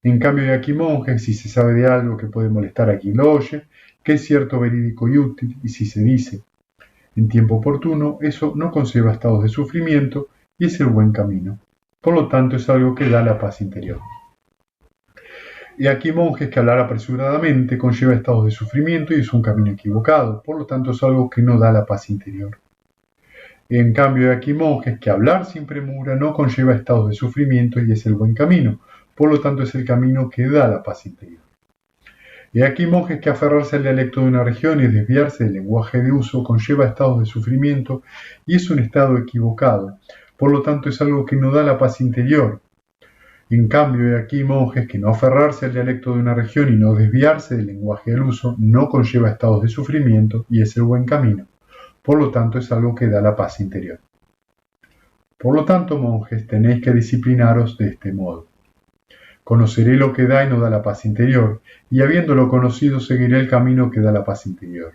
En cambio, hay aquí, monjes, si se sabe de algo que puede molestar a quien lo oye, que es cierto, verídico y útil, y si se dice en tiempo oportuno, eso no conlleva estados de sufrimiento y es el buen camino. Por lo tanto, es algo que da la paz interior. Y aquí, monjes, que hablar apresuradamente conlleva estados de sufrimiento y es un camino equivocado. Por lo tanto, es algo que no da la paz interior. En cambio, hay aquí, monjes, que hablar sin premura no conlleva estados de sufrimiento y es el buen camino. Por lo tanto, es el camino que da la paz interior. Y aquí, monjes, que aferrarse al dialecto de una región y desviarse del lenguaje de uso conlleva estados de sufrimiento y es un estado equivocado. Por lo tanto, es algo que no da la paz interior. En cambio, hay aquí, monjes, que no aferrarse al dialecto de una región y no desviarse del lenguaje del uso no conlleva estados de sufrimiento y es el buen camino. Por lo tanto, es algo que da la paz interior. Por lo tanto, monjes, tenéis que disciplinaros de este modo. Conoceré lo que da y no da la paz interior, y habiéndolo conocido seguiré el camino que da la paz interior.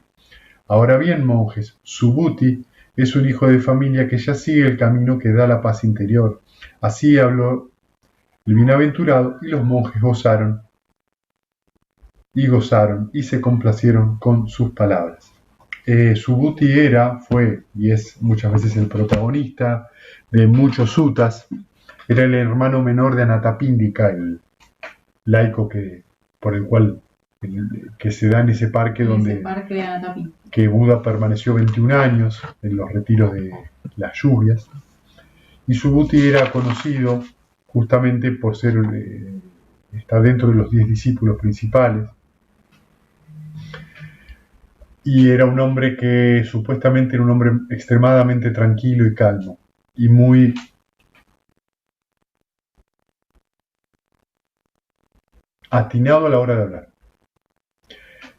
Ahora bien, monjes, Subhuti es un hijo de familia que ya sigue el camino que da la paz interior. Así habló el bienaventurado, y los monjes gozaron y se complacieron con sus palabras. Subhuti fue y es muchas veces el protagonista de muchos suttas. Era el hermano menor de Anathapindika, el laico por el cual que se da en ese parque donde que Buda permaneció 21 años en los retiros de las lluvias. Y Subhuti era conocido justamente por ser está dentro de los 10 discípulos principales. Y era un hombre que supuestamente era un hombre extremadamente tranquilo y calmo y muy atinado a la hora de hablar.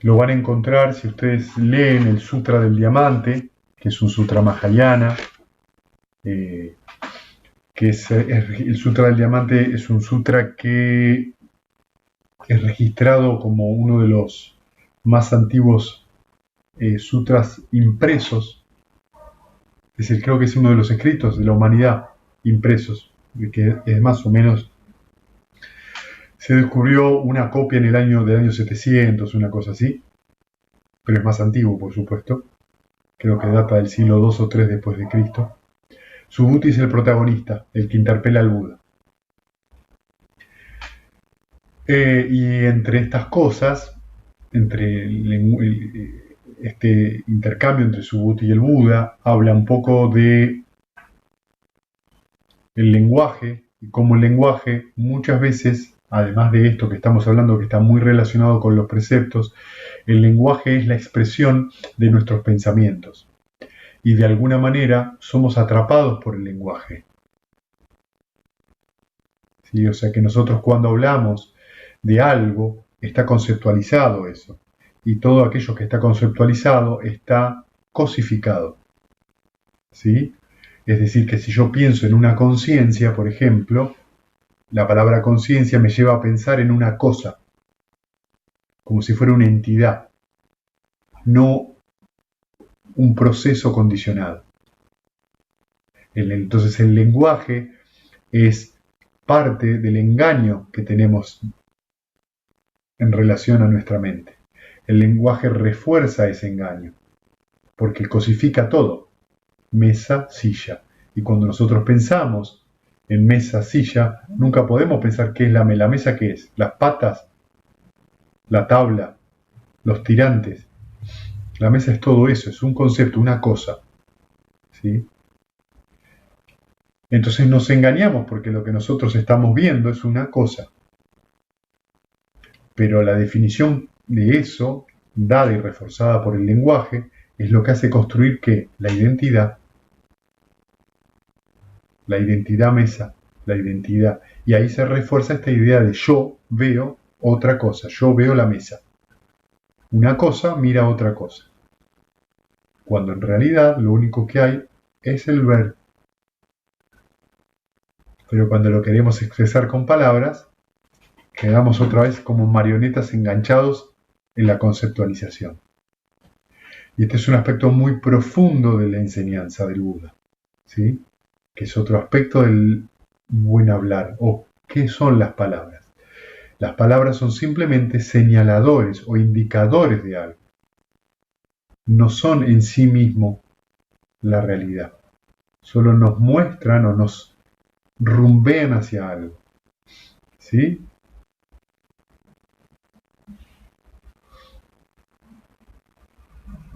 Lo van a encontrar si ustedes leen el Sutra del Diamante, que es un sutra mahayana, que el Sutra del Diamante es un sutra que es registrado como uno de los más antiguos sutras impresos. Es decir, creo que es uno de los escritos de la humanidad impresos, que es más o menos. Se descubrió una copia en el año 700, una cosa así, pero es más antiguo, por supuesto. Creo que data del siglo II o III después de Cristo. Subhuti es el protagonista, el que interpela al Buda. Y entre estas cosas, entre este intercambio entre Subhuti y el Buda, habla un poco de el lenguaje y cómo el lenguaje muchas veces, además de esto que estamos hablando, que está muy relacionado con los preceptos, el lenguaje es la expresión de nuestros pensamientos. Y de alguna manera somos atrapados por el lenguaje. ¿Sí? O sea que nosotros cuando hablamos de algo, está conceptualizado eso. Y todo aquello que está conceptualizado está cosificado. ¿Sí? Es decir, que si yo pienso en una conciencia, por ejemplo, la palabra conciencia me lleva a pensar en una cosa, como si fuera una entidad, no un proceso condicionado. Entonces el lenguaje es parte del engaño que tenemos en relación a nuestra mente. El lenguaje refuerza ese engaño, porque cosifica todo, mesa, silla. Y cuando nosotros pensamos en mesa, silla, nunca podemos pensar qué es la mesa, qué es, las patas, la tabla, los tirantes. La mesa es todo eso, es un concepto, una cosa. ¿Sí? Entonces nos engañamos porque lo que nosotros estamos viendo es una cosa. Pero la definición de eso, dada y reforzada por el lenguaje, es lo que hace construir que la identidad mesa, la identidad. Y ahí se refuerza esta idea de yo veo otra cosa, yo veo la mesa. Una cosa mira otra cosa. Cuando en realidad lo único que hay es el ver. Pero cuando lo queremos expresar con palabras, quedamos otra vez como marionetas enganchados en la conceptualización. Y este es un aspecto muy profundo de la enseñanza del Buda, ¿sí? Que es otro aspecto del buen hablar, o ¿qué son las palabras? Las palabras son simplemente señaladores o indicadores de algo. No son en sí mismo la realidad. Solo nos muestran o nos rumbean hacia algo. ¿Sí?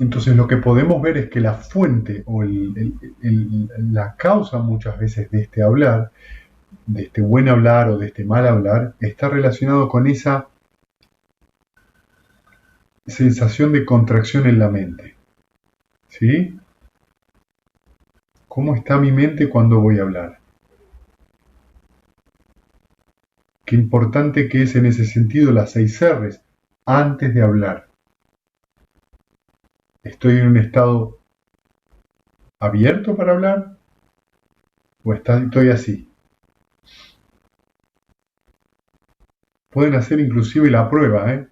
Entonces lo que podemos ver es que la fuente o la causa muchas veces de este hablar, de este buen hablar o de este mal hablar, está relacionado con esa sensación de contracción en la mente. ¿Sí? ¿Cómo está mi mente cuando voy a hablar? Qué importante que es en ese sentido las 6 R's antes de hablar. ¿Estoy en un estado abierto para hablar? ¿O estoy así? pueden hacer inclusive la prueba, ¿eh?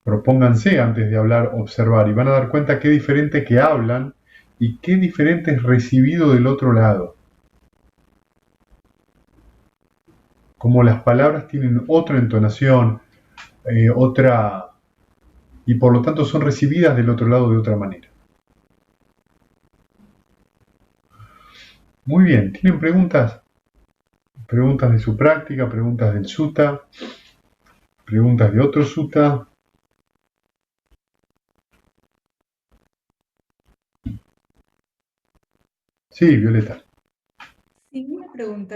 Propónganse antes de hablar, observar, y van a dar cuenta qué diferente que hablan y qué diferente es recibido del otro lado. Como las palabras tienen otra entonación, otra, y por lo tanto son recibidas del otro lado de otra manera. Muy bien, ¿tienen preguntas? Preguntas de su práctica, preguntas del sutta, preguntas de otro sutta. Sí, Violeta. Sí, una pregunta.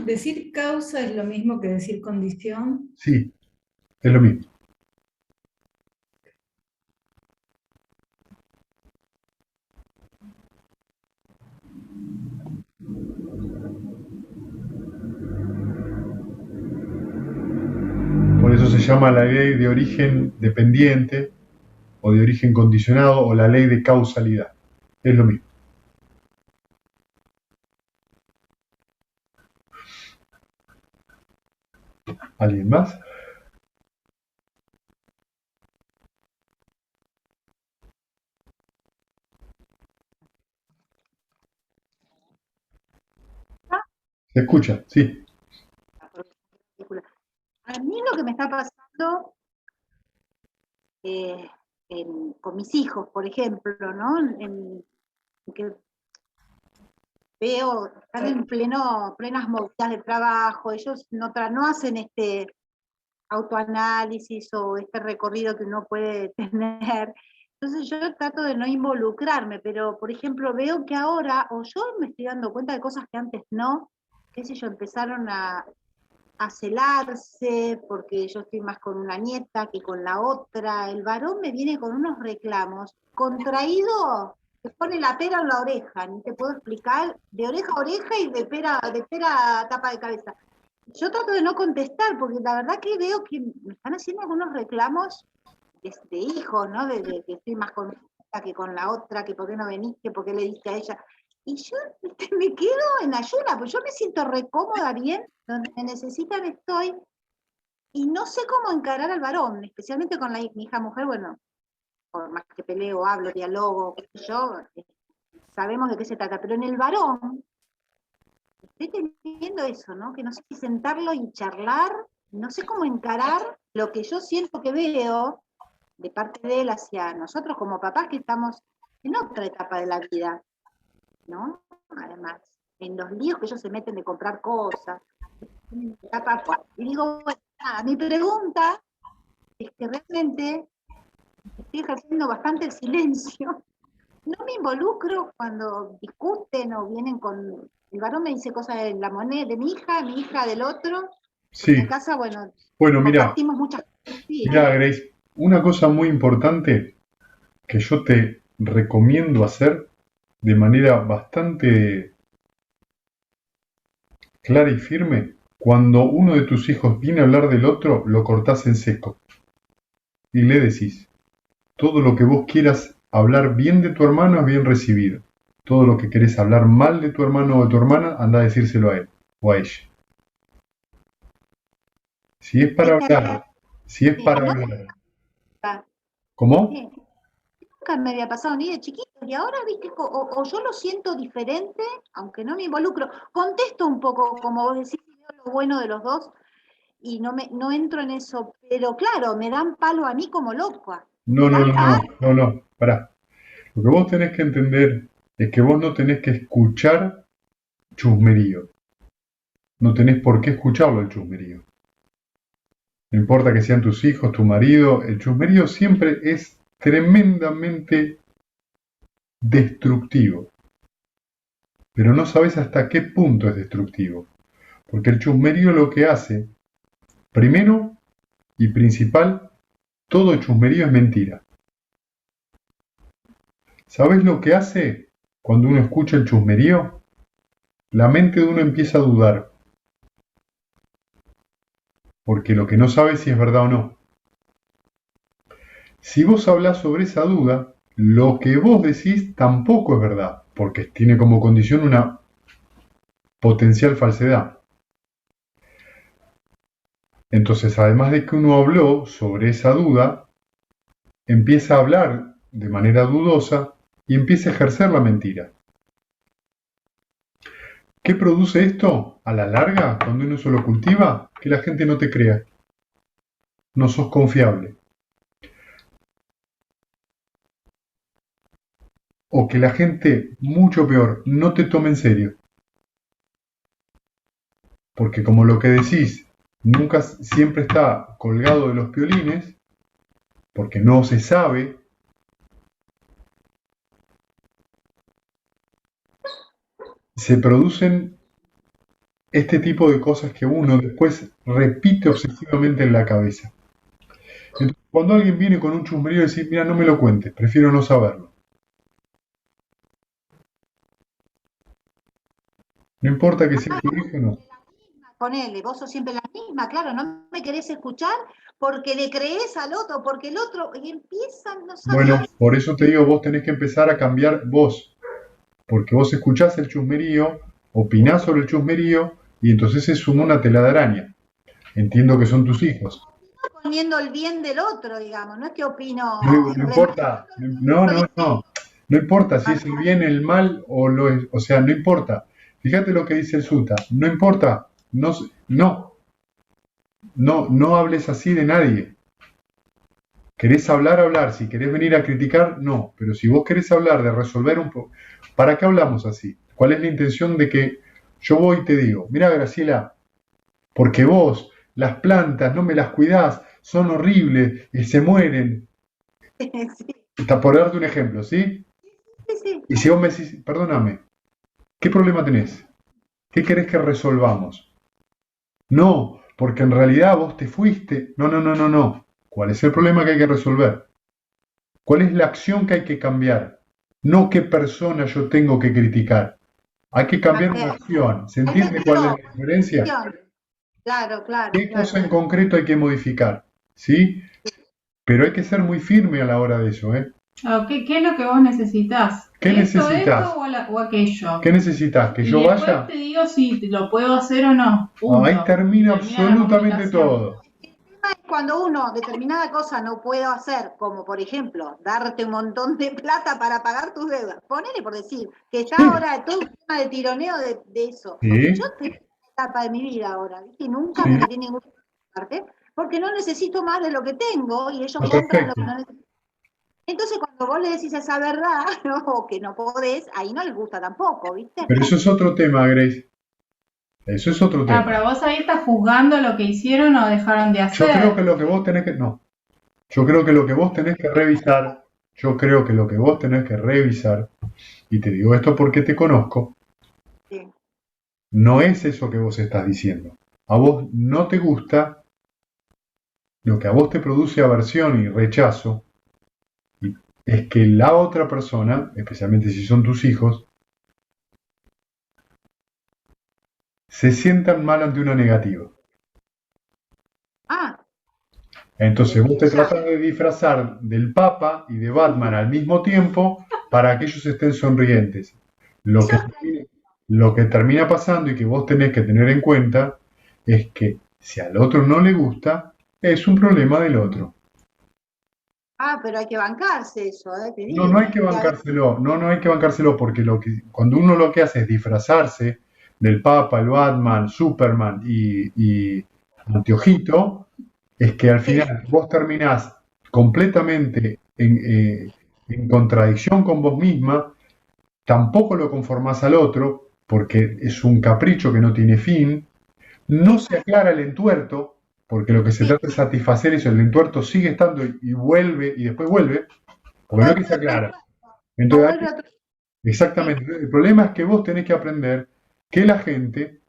¿Decir causa es lo mismo que decir condición? Sí, es lo mismo. Por eso se llama la ley de origen dependiente o de origen condicionado o la ley de causalidad. Es lo mismo. ¿Alguien más? ¿Se escucha? Sí. A mí lo que me está pasando con mis hijos, por ejemplo, ¿no? Que veo, están en plenas movidas de trabajo, ellos no hacen este autoanálisis o este recorrido que uno puede tener. Entonces yo trato de no involucrarme, pero por ejemplo veo que ahora, o yo me estoy dando cuenta de cosas que antes no, qué sé yo, empezaron a celarse, porque yo estoy más con una nieta que con la otra. El varón me viene con unos reclamos, contraído, te pone la pera en la oreja, ni te puedo explicar, de oreja a oreja y de pera a tapa de cabeza. Yo trato de no contestar, porque la verdad que veo que me están haciendo algunos reclamos de hijos, ¿no? De que estoy más con esta que con la otra, que por qué no veniste, por qué le diste a ella. Y yo me quedo en ayuna, pues yo me siento recómoda, bien, donde me necesitan estoy, y no sé cómo encarar al varón, especialmente con mi hija mujer, bueno, por más que peleo, hablo, dialogo, qué sé yo, sabemos de qué se trata, pero en el varón estoy teniendo eso, ¿no? Que no sé si sentarlo y charlar, no sé cómo encarar lo que yo siento que veo de parte de él hacia nosotros como papás que estamos en otra etapa de la vida, ¿no? Además, en los líos que ellos se meten de comprar cosas, etapa. Y digo, bueno, nada, mi pregunta es que realmente estoy ejerciendo bastante el silencio. No me involucro cuando discuten o vienen con... El varón me dice cosas de la moneda de mi hija del otro, porque Sí. en casa, bueno, Bueno, mira, compartimos muchas cosas. Sí. mira, Grace, una cosa muy importante que yo te recomiendo hacer de manera bastante clara y firme, cuando uno de tus hijos viene a hablar del otro, lo cortás en seco y le decís, todo lo que vos quieras hablar bien de tu hermano es bien recibido. Todo lo que querés hablar mal de tu hermano o de tu hermana, anda a decírselo a él o a ella. Si es para hablar, si es para No, hablar. ¿Cómo? nunca me había pasado ni de chiquito, y ahora, viste, o yo lo siento diferente, aunque no me involucro, contesto un poco, como vos decís, veo lo bueno de los dos, y no entro en eso, pero claro, me dan palo a mí como loca, No, me no, dan no, palo. no, no, pará. Lo que vos tenés que entender es que vos no tenés que escuchar chusmerío. No tenés por qué escucharlo el chusmerío. No importa que sean tus hijos, tu marido, el chusmerío siempre es tremendamente destructivo. Pero no sabes hasta qué punto es destructivo. Porque el chusmerío lo que hace, primero y principal, todo chusmerío es mentira. ¿Sabes lo que hace cuando uno escucha el chusmerío? La mente de uno empieza a dudar. Porque lo que no sabe es si es verdad o no. Si vos hablás sobre esa duda, lo que vos decís tampoco es verdad, porque tiene como condición una potencial falsedad. Entonces, además de que uno habló sobre esa duda, empieza a hablar de manera dudosa y empieza a ejercer la mentira. ¿Qué produce esto a la larga cuando uno se lo cultiva? Que la gente no te crea, no sos confiable. O que la gente, mucho peor, no te tome en serio. Porque como lo que decís nunca siempre está colgado de los piolines, porque no se sabe, se producen este tipo de cosas que uno después repite obsesivamente en la cabeza. Entonces, cuando alguien viene con un chusmerío y dice, mira, no me lo cuentes, prefiero no saberlo. No importa que sea tu hijo o no. Ponele, vos sos siempre la misma, claro, no me querés escuchar porque le crees al otro, porque el otro, y empiezan, no sabes. Bueno, por eso te digo, vos tenés que empezar a cambiar vos, porque vos escuchás el chusmerío, opinás sobre el chusmerío, y entonces es una tela de araña. Entiendo que son tus hijos. Poniendo el bien del otro, digamos, no es que opino. No importa, no importa si es el bien, el mal o sea, no importa. Fíjate lo que dice el Sutta, no importa, no hables así de nadie. ¿Querés hablar, hablar? Si querés venir a criticar, no. Pero si vos querés hablar de resolver un poco, ¿para qué hablamos así? ¿Cuál es la intención de que yo voy y te digo, mira Graciela, porque vos, las plantas, no me las cuidás, son horribles y se mueren? Sí, Está por darte un ejemplo, ¿sí? sí. Y si vos me decís, perdóname, ¿qué problema tenés? ¿Qué querés que resolvamos? No, porque en realidad vos te fuiste. No. ¿Cuál es el problema que hay que resolver? ¿Cuál es la acción que hay que cambiar? No qué persona yo tengo que criticar. Hay que cambiar una acción. ¿Se entiende cuál es la diferencia? Claro, ¿Qué cosa en concreto hay que modificar? ¿Sí? Pero hay que ser muy firme a la hora de eso, ¿eh? ¿Qué es lo que vos necesitas? ¿Qué necesitas? ¿Esto o aquello? ¿Qué necesitas? ¿Que yo y después vaya? te digo si lo puedo hacer o no. Punto. Ahí termina la absolutamente comunicación. todo. Cuando uno determinada cosa no puede hacer, como por ejemplo, darte un montón de plata para pagar tus deudas, ponele por decir, que está Sí. ahora todo un tema de tironeo de eso. Sí. Yo estoy en esta etapa de mi vida ahora, ¿viste? Nunca Sí. me metí en ninguna parte, porque no necesito más de lo que tengo y ellos Ah, compran lo que perfecto. no necesitan. Entonces cuando vos le decís esa verdad, ¿no? O que no podés, ahí no les gusta tampoco, ¿viste? Pero eso es otro tema, Grace. Eso es otro tema. Pero vos ahí estás juzgando lo que hicieron o dejaron de hacer. Yo creo que lo que vos tenés que... No. Yo creo que lo que vos tenés que revisar, y te digo esto porque te conozco, Sí. no es eso que vos estás diciendo. A vos no te gusta, lo que a vos te produce aversión y rechazo, es que la otra persona, especialmente si son tus hijos, se sientan mal ante una negativa. Ah, Entonces vos te tratás de disfrazar del Papa y de Batman al mismo tiempo para que ellos estén sonrientes. Lo que termina pasando y que vos tenés que tener en cuenta es que si al otro no le gusta, es un problema del otro. pero hay que bancarse eso, te digo. No hay que bancárselo, no hay que bancárselo porque cuando uno lo que hace es disfrazarse del Papa, el Batman, Superman y Anteojito, es que al final vos terminás completamente en contradicción con vos misma, tampoco lo conformás al otro, porque es un capricho que no tiene fin, no se aclara el entuerto, porque lo que se trata es satisfacer eso, el entuerto sigue estando y vuelve, y después vuelve, porque no es que se aclara. Entonces, exactamente, el problema es que vos tenés que aprender que la gente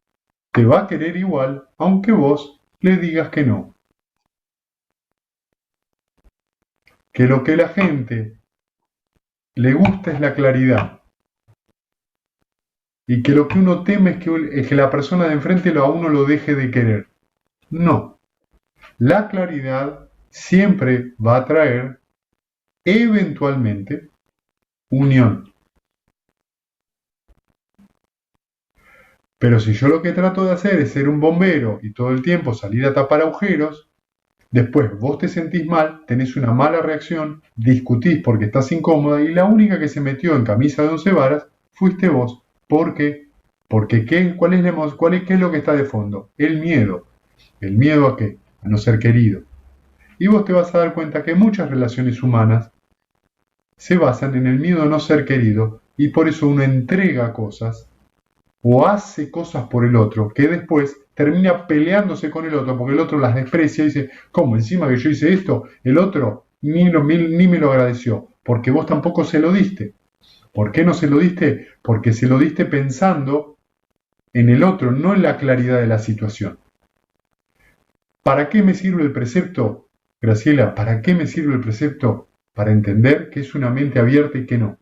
te va a querer igual, aunque vos le digas que no. Que lo que la gente le gusta es la claridad. Y que lo que uno teme es que la persona de enfrente a uno lo deje de querer. No. La claridad siempre va a traer, eventualmente, unión. Pero si yo lo que trato de hacer es ser un bombero y todo el tiempo salir a tapar agujeros, después vos te sentís mal, tenés una mala reacción, discutís porque estás incómoda y la única que se metió en camisa de 11 varas fuiste vos. ¿Por qué? Porque ¿qué es lo que está de fondo? El miedo. ¿El miedo a qué? A no ser querido. Y vos te vas a dar cuenta que muchas relaciones humanas se basan en el miedo a no ser querido y por eso uno entrega cosas o hace cosas por el otro que después termina peleándose con el otro porque el otro las desprecia y dice, ¿cómo? Encima que yo hice esto, el otro ni me lo agradeció, porque vos tampoco se lo diste. ¿Por qué no se lo diste? Porque se lo diste pensando en el otro, no en la claridad de la situación. ¿Para qué me sirve el precepto, Graciela? ¿Para qué me sirve el precepto? Para entender que es una mente abierta y que no.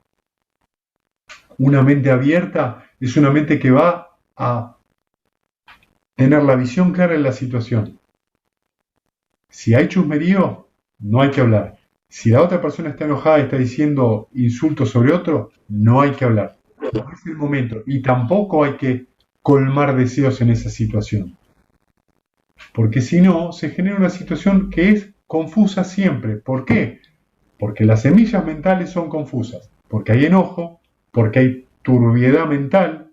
Una mente abierta es una mente que va a tener la visión clara en la situación. Si hay chusmerío, no hay que hablar. Si la otra persona está enojada y está diciendo insultos sobre otro, no hay que hablar. No es el momento. Y tampoco hay que colmar deseos en esa situación. Porque si no, se genera una situación que es confusa siempre. ¿Por qué? Porque las semillas mentales son confusas. Porque hay enojo, porque hay turbiedad mental,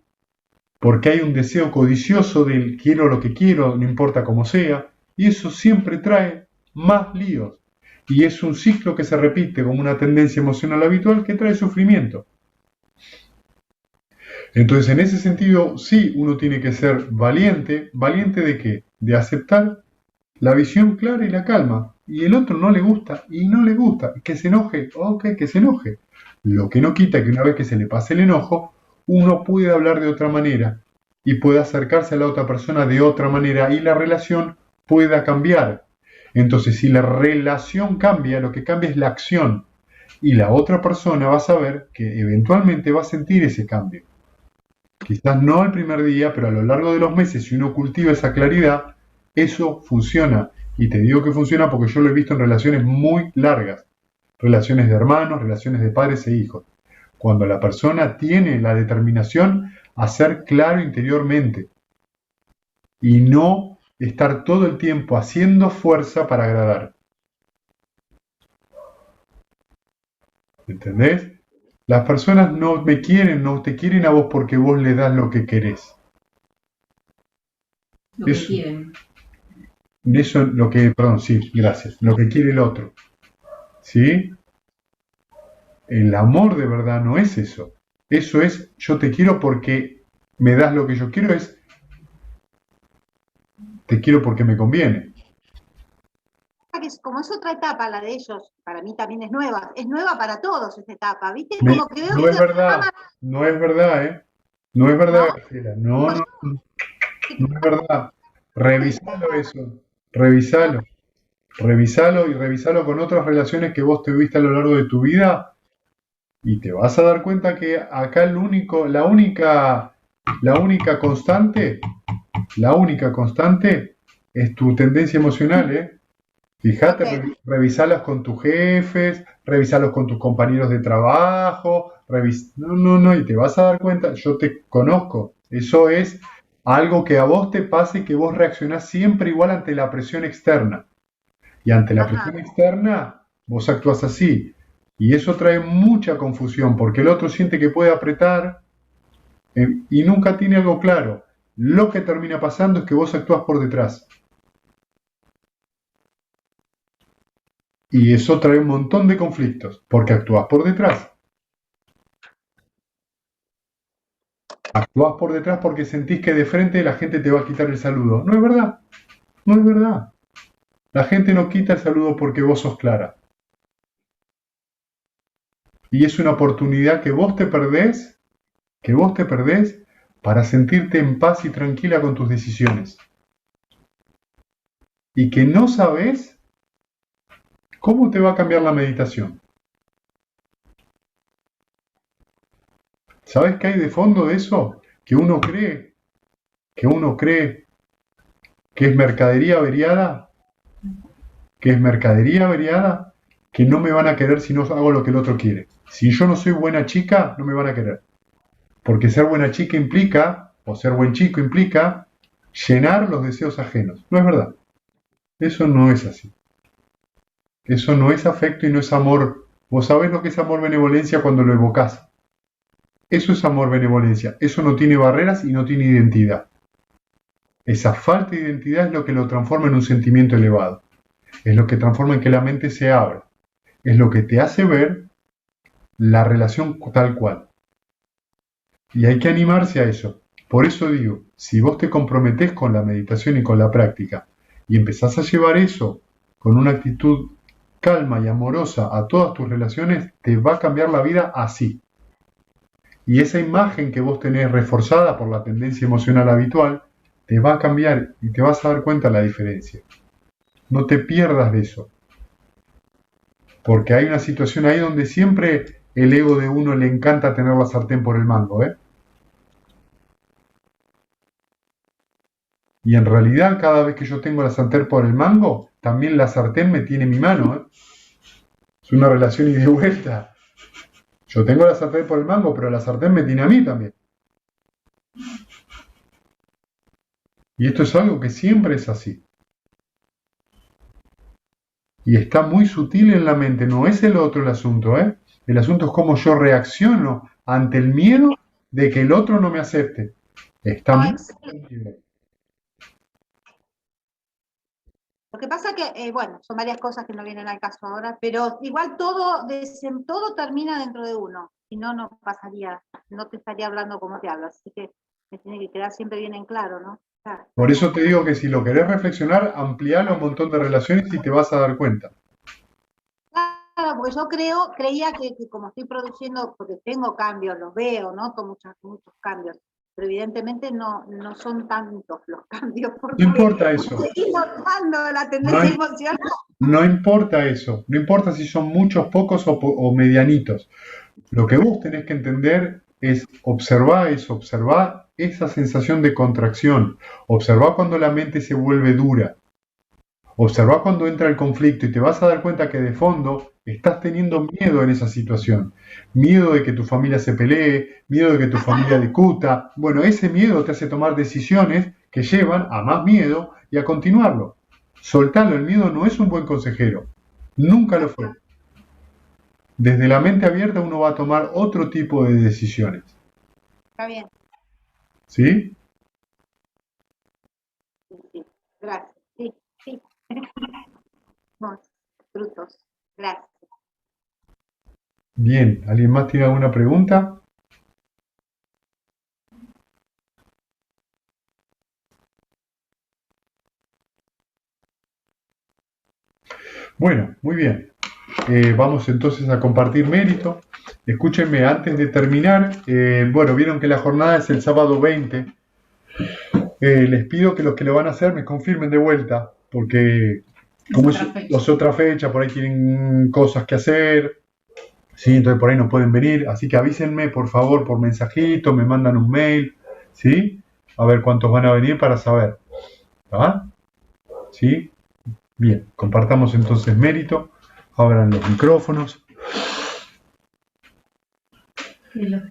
porque hay un deseo codicioso del quiero lo que quiero, no importa cómo sea, y eso siempre trae más líos. Y es un ciclo que se repite como una tendencia emocional habitual que trae sufrimiento. Entonces, en ese sentido, sí, uno tiene que ser valiente. ¿Valiente de qué? De aceptar la visión clara y la calma. Y el otro no le gusta, y no le gusta. Que se enoje, ok, que se enoje. Lo que no quita que una vez que se le pase el enojo, uno puede hablar de otra manera y puede acercarse a la otra persona de otra manera y la relación pueda cambiar. Entonces, si la relación cambia, lo que cambia es la acción y la otra persona va a saber que eventualmente va a sentir ese cambio. Quizás no el primer día, pero a lo largo de los meses, si uno cultiva esa claridad, eso funciona. Y te digo que funciona porque yo lo he visto en relaciones muy largas. Relaciones de hermanos, relaciones de padres e hijos. Cuando la persona tiene la determinación a ser claro interiormente y no estar todo el tiempo haciendo fuerza para agradar. ¿Entendés? Las personas no me quieren, no te quieren a vos porque vos le das lo que querés. Lo que quieren. Eso lo que, perdón, sí, gracias. Lo que quiere el otro. ¿Sí? El amor de verdad no es eso. Eso es, yo te quiero porque me das lo que yo quiero, es te quiero porque me conviene. Como es otra etapa la de ellos, para mí también es nueva para todos esta etapa, ¿viste? No Como que veo es verdad, no es verdad, ¿eh? No es verdad, Graciela, no es verdad. Revisalo eso, revisalo y revisalo con otras relaciones que vos tuviste a lo largo de tu vida y te vas a dar cuenta que acá la única constante es tu tendencia emocional, ¿eh? Fíjate, Ok. revisalas con tus jefes, revisalos con tus compañeros de trabajo, no, y te vas a dar cuenta, yo te conozco, eso es algo que a vos te pasa y que vos reaccionás siempre igual ante la presión externa. Y ante la presión externa, vos actúas así. Y eso trae mucha confusión, porque el otro siente que puede apretar y nunca tiene algo claro. Lo que termina pasando es que vos actúas por detrás. Y eso trae un montón de conflictos, porque actúas por detrás. Actúas por detrás porque sentís que de frente la gente te va a quitar el saludo. No es verdad, no es verdad. La gente no quita el saludo porque vos sos clara. Y es una oportunidad que vos te perdés para sentirte en paz y tranquila con tus decisiones. Y que no sabés cómo te va a cambiar la meditación. ¿Sabes qué hay de fondo de eso? Que uno cree que es mercadería averiada, que no me van a querer si no hago lo que el otro quiere. Si yo no soy buena chica, no me van a querer. Porque ser buena chica implica o ser buen chico implica llenar los deseos ajenos. No es verdad. Eso no es así. Eso no es afecto y no es amor. Vos sabés lo que es amor-benevolencia cuando lo evocás. Eso es amor-benevolencia. Eso no tiene barreras y no tiene identidad. Esa falta de identidad es lo que lo transforma en un sentimiento elevado. Es lo que transforma en que la mente se abra. Es lo que te hace ver la relación tal cual. Y hay que animarse a eso. Por eso digo, si vos te comprometés con la meditación y con la práctica y empezás a llevar eso con una actitud calma y amorosa a todas tus relaciones, te va a cambiar la vida así. Y esa imagen que vos tenés reforzada por la tendencia emocional habitual, te va a cambiar y te vas a dar cuenta de la diferencia. No te pierdas de eso. Porque hay una situación ahí donde siempre el ego de uno le encanta tener la sartén por el mango, ¿eh? Y en realidad cada vez que yo tengo la sartén por el mango, también la sartén me tiene en mi mano, ¿eh? Es una relación ida y de vuelta. Yo tengo la sartén por el mango, pero la sartén me tiene a mí también. Y esto es algo que siempre es así. Y está muy sutil en la mente, no es el otro el asunto, ¿eh? El asunto es cómo yo reacciono ante el miedo de que el otro no me acepte. Está muy sutil. Lo que pasa que, bueno, son varias cosas que no vienen al caso ahora, pero igual todo termina dentro de uno. Si no, no pasaría, no te estaría hablando como te hablas. Así que me tiene que quedar siempre bien en claro, ¿no? Claro. Por eso te digo que si lo querés reflexionar, amplialo a un montón de relaciones y te vas a dar cuenta. Claro, porque yo creía que como estoy produciendo, porque tengo cambios, los veo, noto muchos cambios, pero evidentemente no son tantos los cambios. No importa eso. Estoy notando la tendencia emocional. No importa eso. No importa si son muchos, pocos o medianitos. Lo que vos tenés que entender es observar esa sensación de contracción. Observar cuando la mente se vuelve dura. Observa cuando entra el conflicto y te vas a dar cuenta que de fondo estás teniendo miedo en esa situación. Miedo de que tu familia se pelee, miedo de que tu familia discuta. Bueno, ese miedo te hace tomar decisiones que llevan a más miedo y a continuarlo. Soltalo, el miedo no es un buen consejero. Nunca lo fue. Desde la mente abierta uno va a tomar otro tipo de decisiones. Está bien. ¿Sí? Sí. Gracias. Sí. Frutos. Gracias. Bien, ¿alguien más tiene alguna pregunta? Bueno, muy bien. Vamos entonces a compartir mérito. Escúchenme, antes de terminar, bueno, vieron que la jornada es el sábado 20. Les pido que los que lo van a hacer me confirmen de vuelta, porque como es otra fecha, por ahí tienen cosas que hacer, ¿sí? Entonces por ahí no pueden venir, así que avísenme por favor por mensajito, me mandan un mail, ¿sí? A ver cuántos van a venir para saber, ¿ah? ¿Sí? Bien, compartamos entonces mérito, abran los micrófonos.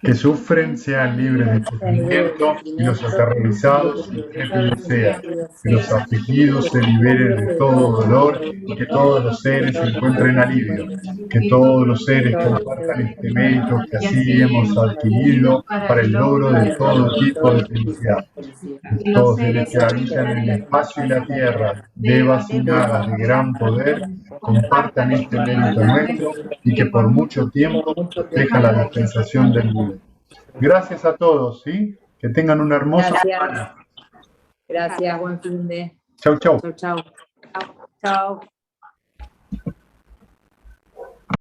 Que sufren sean libres de sufrimiento y los aterrorizados intrépidos sean, que los afligidos se liberen de todo dolor y que todos los seres encuentren alivio, que todos los seres compartan este mérito que así hemos adquirido para el logro de todo tipo de felicidad. Que todos seres que habitan en el espacio y la tierra, devas y nagas de gran poder, compartan este mérito nuestro y que por mucho tiempo protejan la dispensación del Buda. Gracias a todos, ¿sí? Que tengan una hermosa semana. Gracias, buen fin de. Chau, chau. Chau.